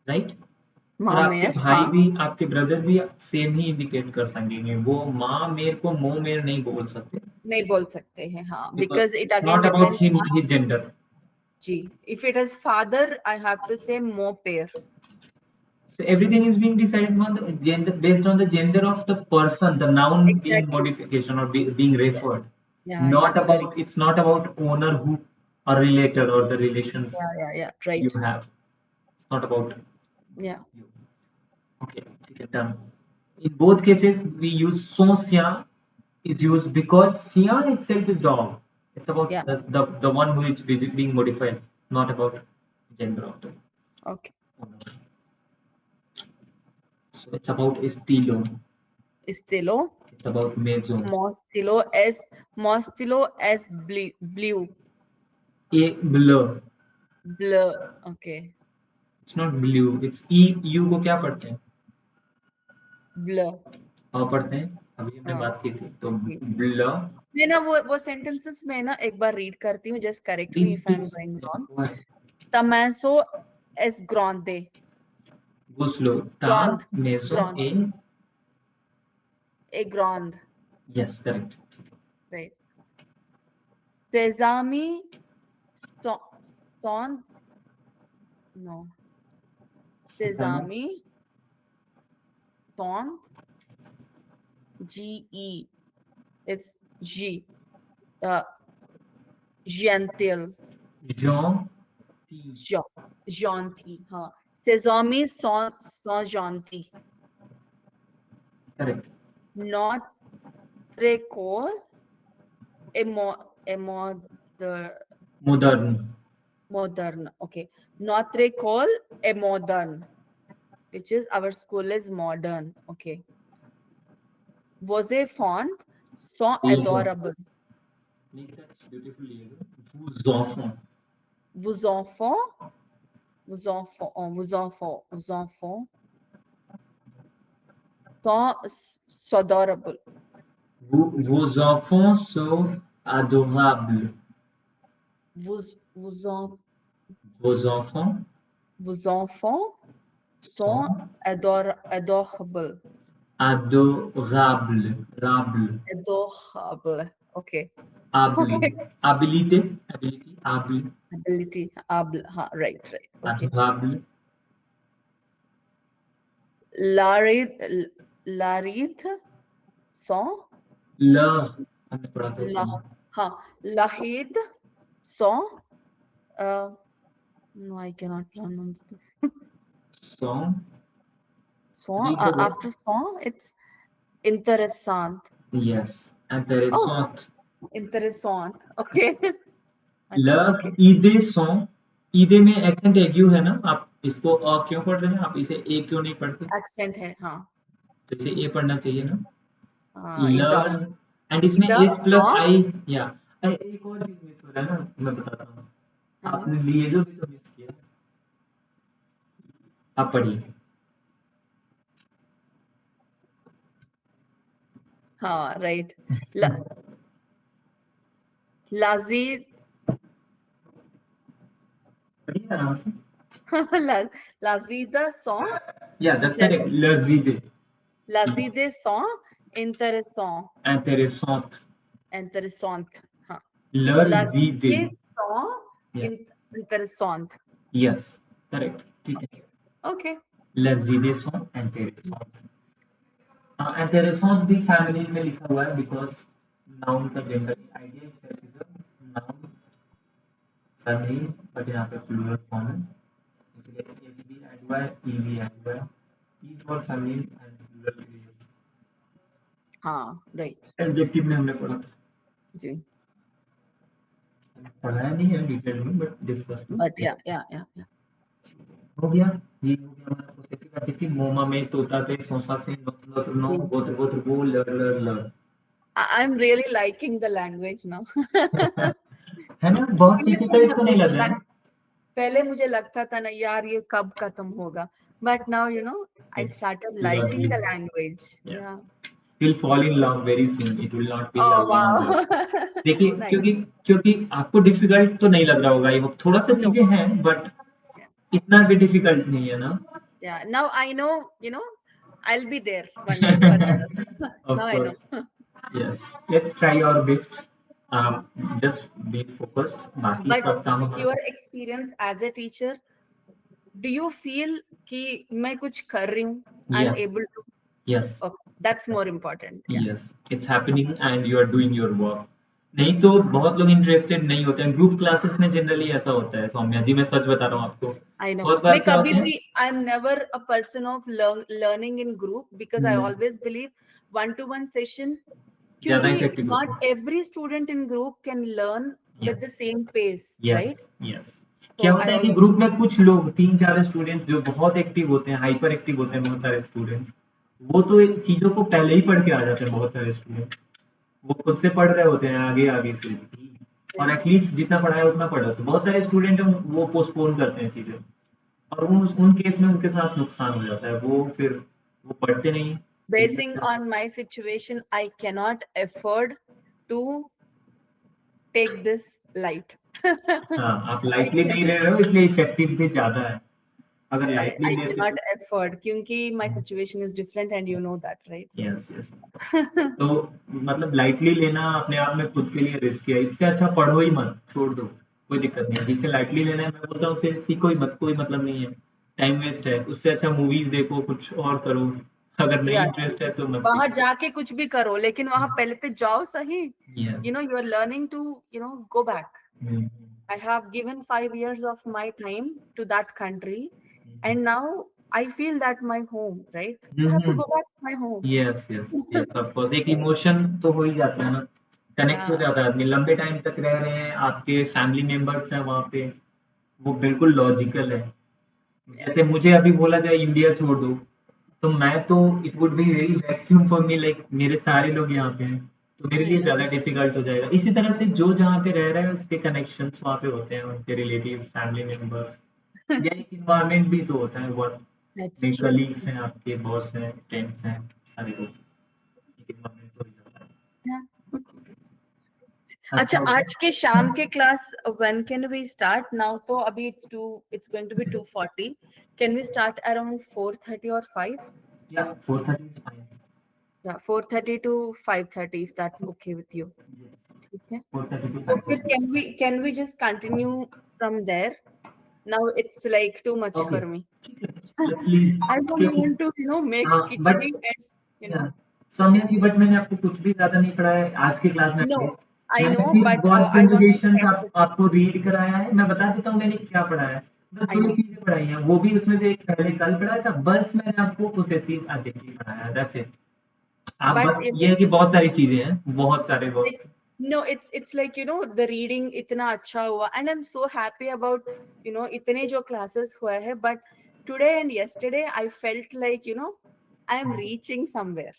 right? और आपके भाई भी, आपके brother भी same ही indicate कर सकेंगे. वो माँ मेर को मो मेर नहीं बोल सकते. नहीं बोल सकते हैं, हाँ, because it again not about depends him, on his gender. Ji. If it is father, I have to say mo pair. So everything is being decided on the gender, based on the gender of the person, the noun being modification or being referred. Yes. Not about, it's not about owner who are related or the relations right. you have. It's not about you. Okay, done. In both cases, we use son chien is used because chien itself is dog. It's about the one who is being modified, not about gender of the owner. So it's about estilo. Estilo. It's about mezzo. Mostilo as blue. A blur. Blur. Okay. It's not blue. It's u को क्या पढ़ते हैं? Blur. पढ़ते हैं. अभी हमने बात की थी तो blur. मैं ना वो sentences में ना एक बार read करती हूँ. Just correct me if I'm going wrong. Tamaso es grande. Go slow. Tamaso e grande. Yes, correct. Right. Sesame son. No. Sesame son. GE. It's G. Gentil. Gentil. हाँ. Sesame son gentil. Correct. Notre école est moderne. Okay. Notre école est moderne, which is our school is modern. Okay. Vos enfants sont adorables. That's beautifully. Vos enfants sont adorables. Vos enfants sont adorables. Vos en- Vos enfants vos enfants sont sont adorable. adorables. Rable. Adorable. Okay. Able. Okay. Abilité. Ability. Able. Ability. Able. Right, right. Okay. Adorable. Larith, Larith sont Leur. हमने पढ़ा था la, ऊपर में. Lahid sont, no, I cannot pronounce this. Sont. Sont, Read the word. after sont, it's interessant. Yes. Oh, Intéressant. interessant. Okay. अच्छा, love okay. ईदे song. ईदे में accent एग्यू है ना, आप इसको अ क्यों पढ़ रहे हैं, आप इसे ए क्यों नहीं पढ़ते? Accent है, हाँ. तो इसे ए पढ़ना चाहिए ना. इदा. लर्न. एंड इसमें इदा एस प्लस sont, आई. या एक और चीज मिस हो रहा है ना, मैं बताता हूँ. हाँ. आपने लिए जो भी तो मिस किया. आप पढ़िए. हाँ, right. La, Lazid, पढ़िए आराम से. Lazida sont, या दैट्स करेक्ट. लर्जीदे. Lazide sont intéressant. इंटरेसॉन्ट. Interessant. हाँ. लर्जीदे. Lazide sont या. interessant. यस. करेक्ट. ठीक है. Okay. Okay. लर्जीदे सॉन्ग इंटरेसॉन्ट. इंटरेसॉन्ट भी फैमिली में लिखा हुआ है बिकॉज नाउन का generally idea itself is a noun family, but यहाँ पे प्लूरल फॉर्म है, इसलिए एस भी ऐड हुआ है, ई भी ऐड हुआ है. E for family and plural के लिए. हाँ, right. एडजेक्टिव में हमने पढ़ा था. जी. पढ़ाया नहीं है डिटेल में बट डिस्कस तो But yeah. हो गया. ये हो गया हमारा पोसेसिव एडजेक्टिव. मोमा में तोता थे सोसा से नोत्र नो जी. गोत्र गोत्र गो लर लर लर. I'm really liking the language now. है ना, बहुत पहले डिफिकल्ट तो नहीं लग रहा है. पहले मुझे लगता था ना यार ये कब खत्म होगा, but now I It's started liking lovely. the language. Yeah. Yes. You'll fall in love very soon. It will not be a Oh long wow. wait. देखिए, Nice. क्योंकि क्योंकि आपको डिफिकल्ट तो नहीं लग रहा होगा, ये वो थोड़ा सा No. चीजें हैं बट Yeah. इतना भी डिफिकल्ट नहीं है ना. Yeah. Now I know, I'll be there one day for sure. Of Now I know. course. Yes. Let's try our best. Ji. Just be focused. बाकी But सब काम with हमारा. your experience as a teacher, do you feel कि मैं कुछ कर रही हूँ? I'm Yes. able to. Yes. Okay. That's more important. Yeah. Yes, it's happening and you are doing your work. नहीं तो बहुत लोग इंटरेस्टेड नहीं होते हैं. ग्रुप क्लासेस में जनरली ऐसा होता है सौम्या जी, मैं सच बता रहा हूँ आपको. I know. बहुत बार मैं क्या कभी होता है. भी I'm never a person of learning in group because I always believe one-to-one session. ज्यादा क्योंकि इफेक्टिव not होता है. every student in group can learn with the Yes. same pace, right? Yes yes. क्या So होता I है कि always group में कुछ लोग 3-4 स्टूडेंट्स जो बहुत एक्टिव होते हैं, हाइपर एक्टिव होते हैं, बहुत सारे स्टूडेंट्स, वो तो इन चीजों को पहले ही पढ़ के आ जाते हैं. बहुत सारे स्टूडेंट्स वो खुद से पढ़ रहे होते हैं आगे आगे से, और एटलीस्ट जितना पढ़ा है उतना पढ़ा. तो बहुत सारे स्टूडेंट हैं वो पोस्टपोन करते हैं चीजें, और उन केस में उनके साथ नुकसान हो जाता है. वो फिर वो पढ़ते नहीं. basing on my situation, I cannot afford to take this light. हाँ, आप I लाइटली नहीं ले रहे हो इसलिए इफेक्टिव भी ज्यादा है. अगर लाइटली लेते cannot तो. afford क्योंकि my situation is different and you know that, right? So, yes yes. तो मतलब लाइटली लेना अपने आप में खुद के लिए रिस्क है. इससे अच्छा पढ़ो ही मत, छोड़ दो, कोई दिक्कत नहीं है. जिसे लाइटली लेना है मैं बोलता हूँ उसे सीखो ही मत, कोई मतलब नहीं है, टाइम वेस्ट है. उससे अच्छा मूवीज देखो, कुछ और करो. अगर नहीं yeah. इंटरेस्ट है तो मत वहां सीखो. जाके कुछ भी करो लेकिन वहां पहले तो जाओ सही. Yes. You are learning to go back. I have given 5 years of my time to that country, and now I feel that my home, right? So I have to go back to my home. Yes yes yes. Of course एक emotion तो हो ही जाता है ना, connect हो Yeah. जाता है आदमी. लंबे टाइम तक रह रहे हैं, आपके फैमिली मेंबर्स हैं वहाँ पे, वो बिल्कुल लॉजिकल है. जैसे मुझे अभी बोला जाए इंडिया छोड़ दो, तो मैं तो it would be very vacuum for me, like मेरे सारे लोग यहाँ पे हैं, तो मेरे I लिए know. ज्यादा डिफिकल्ट हो जाएगा. इसी तरह से जो जहाँ पे रह रहा है उसके कनेक्शंस वहाँ पे होते हैं, उनके रिलेटिव, फैमिली मेंबर्स, या एक इन्वायरमेंट भी तो होता है. वर्क That's में true. कलीग्स हैं, आपके बॉस हैं, फ्रेंड्स हैं, सारे लोग, एक इन्वायरमेंट तो हो ही जाता है. Yeah. अच्छा, होता है। आज के शाम के class when can we start? Now तो अभी it's going to be 2:40. Can we start around 4:30 or 5? या 4:30 is fine. Yeah, 4:30 to 5:30 if that's okay with you. Yes. ठीक है. 4:30 to So फिर 5:30. can we just continue from there? Now it's like too much okay, for me. ठीक है, let's leave. I don't क्योंकि want to make हाँ, but khichdi and Soumya ji, but मैंने आपको कुछ भी ज्यादा नहीं पढ़ाया है आज की क्लास में no, एटलीस्ट। I मैंने know, सिर्फ but verb I want to कंजुगेशंस practice. आपको रीड कराया है। मैं बता देता हूँ मैंने क्या पढ़ाया है। बस I दो ही know. चीजें पढ़ाई हैं, वो भी उसमें से एक पहले कल पढ़ाया था। बस मैंने आपको पोसेसिव एडजेक्टिव पढ़ाया है, दैट्स इट। आप But बस ये है कि बहुत सारी चीजें हैं, बहुत सारे like, words. no, it's like the reading इतना अच्छा हुआ and I'm so happy about इतने जो classes हुए हैं, but today and yesterday I felt like I am reaching somewhere.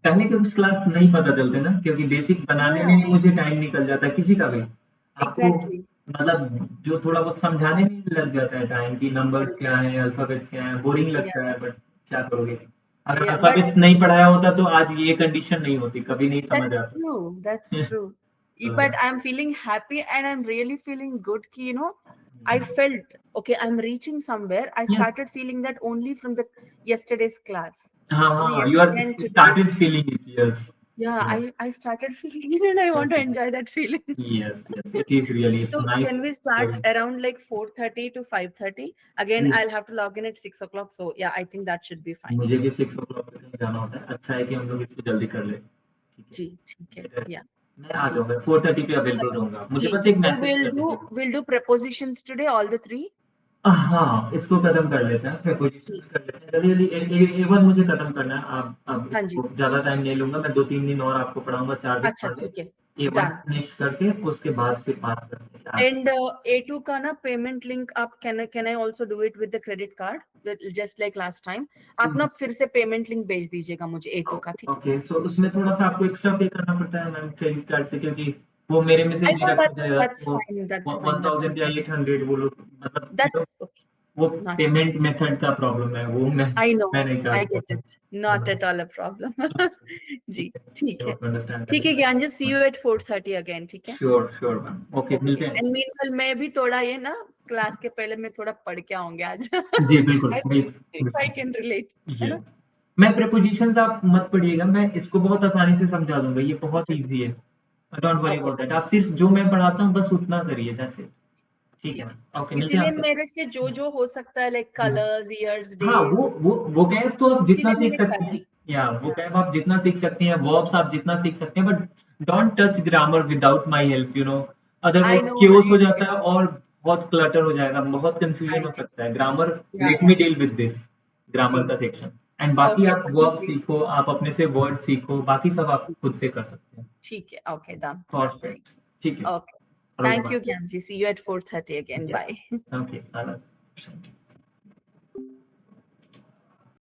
पहले के कुछ क्लास नहीं पता चलते ना, क्योंकि बेसिक बनाने में Yeah, ही मुझे टाइम निकल जाता है, किसी का भी। आपको exactly. मतलब जो थोड़ा बहुत समझाने में ही लग जाता है टाइम, कि नंबर्स क्या हैं, अल्फाबेट्स क्या हैं, बोरिंग Yeah, लगता है, बट क्या करोगे। अगर yeah, but अल्फाबेट्स नहीं पढ़ाया होता तो आज ये कंडीशन नहीं होती, कभी नहीं समझ that's आता। true. That's true. But I'm feeling happy and I'm really feeling good. I felt okay. I'm reaching somewhere. I yes, started feeling that only from the yesterday's class. हाँ हाँ, you are Yesterday and today. Started feeling it, yes. Yeah, I started feeling it and I want to enjoy that feeling. Yes yes, it is really, it's So can nice. we start around like 4:30 to 5:30? Again, I'll have to log in at 6 o'clock. So yeah, I think that should be fine. मुझे भी 6 ओ clock पे कहीं जाना होता है। अच्छा है कि हम लोग इसको जल्दी कर ले, ठीक है। जी, ठीक है. फिर Yeah. मैं आ जी, जाऊँगा 4:30 पे अवेलेबल अच्छा, रहूँगा। मुझे जी. बस एक So मैसेज कर दीजिएगा। we'll do prepositions today, all the three. हाँ, इसको खत्म कर लेते हैं, जी. प्रीपोजिशंस कर लेते हैं। जल्दी-जल्दी A1 मुझे खत्म करना है। अब हाँ जी. इसको ज़्यादा टाइम नहीं लूँगा। मैं 2-3 दिन और आपको पढ़ाऊँगा, 4 दिन अच्छा, पढ़ के ठीक है. A1 Done. फिनिश करके उसके बाद फिर बात करते हैं कि आगे। And A2 का ना payment link आप can I also do it with the credit card just like last time? आप ना फिर से payment link भेज दीजिएगा मुझे A2 का, ठीक है? ओके, सो उसमें थोड़ा-सा आपको एक्स्ट्रा पे करना पड़ता है मैम क्रेडिट कार्ड से, क्योंकि वो मेरे में से I नहीं know रखा जाएगा। that's वो fine. That's fine. That's 1000 या okay. 800 वो लोग मतलब That's okay. वो Not. पेमेंट मेथड का प्रॉब्लम है, वो I know. मैं नहीं I चाहता get it. Not at all a problem. जी, ठीक है. अंडरस्टैंड ठीक है करेंगे। ज्ञान जी. See you at 4:30 again. ठीक है? Sure sure ma'am, okay, Okay. मिलते हैं। And meanwhile मैं भी थोड़ा ये ना क्लास के पहले मैं थोड़ा पढ़ के आऊंगी आज. जी बिल्कुल, I if I can relate. है ना? यस। मैं प्रीपोजिशंस आप मत पढ़िएगा, मैं इसको बहुत आसानी से समझा दूंगा, ये बहुत अच्छा, इजी है। Don't worry okay. About that, आप सिर्फ जो मैं पढ़ाता हूँ बस उतना करिए, दैट्स इट। ठीक है ठीक है. मैम, ओके, मिलते हैं इसीलिए आपसे। मेरे से जो हो सकता है लाइक कलर्स, ईयर्स, हाँ, डेज, वो कैब तो आप जितना इसीलिए सीख मैंने सकती कर हैं, दी. या वो हाँ, कैब आप जितना सीख सकती हैं, वर्ब्स आप जितना सीख सकते हैं, but don't touch grammar without my help, I otherwise know, chaos हो I जाता get है it, और बहुत क्लटर हो जाएगा, बहुत I कंफ्यूजन हो get it. सकता है। Grammar, Yeah, let yeah. Me deal with this grammar जी, का सेक्शन। एंड बाकी ओके, आप वर्ब ठीक सीखो, आप अपने से वर्ड सीखो, बाकी सब आप खुद से कर सकते हैं। ठीक है, ओके, डन डन, ठीक. परफेक्ट, ठीक है। Okay, hello thank bye. You Gyan ji. See you at 4:30 again. Yes, bye. Okay, bye.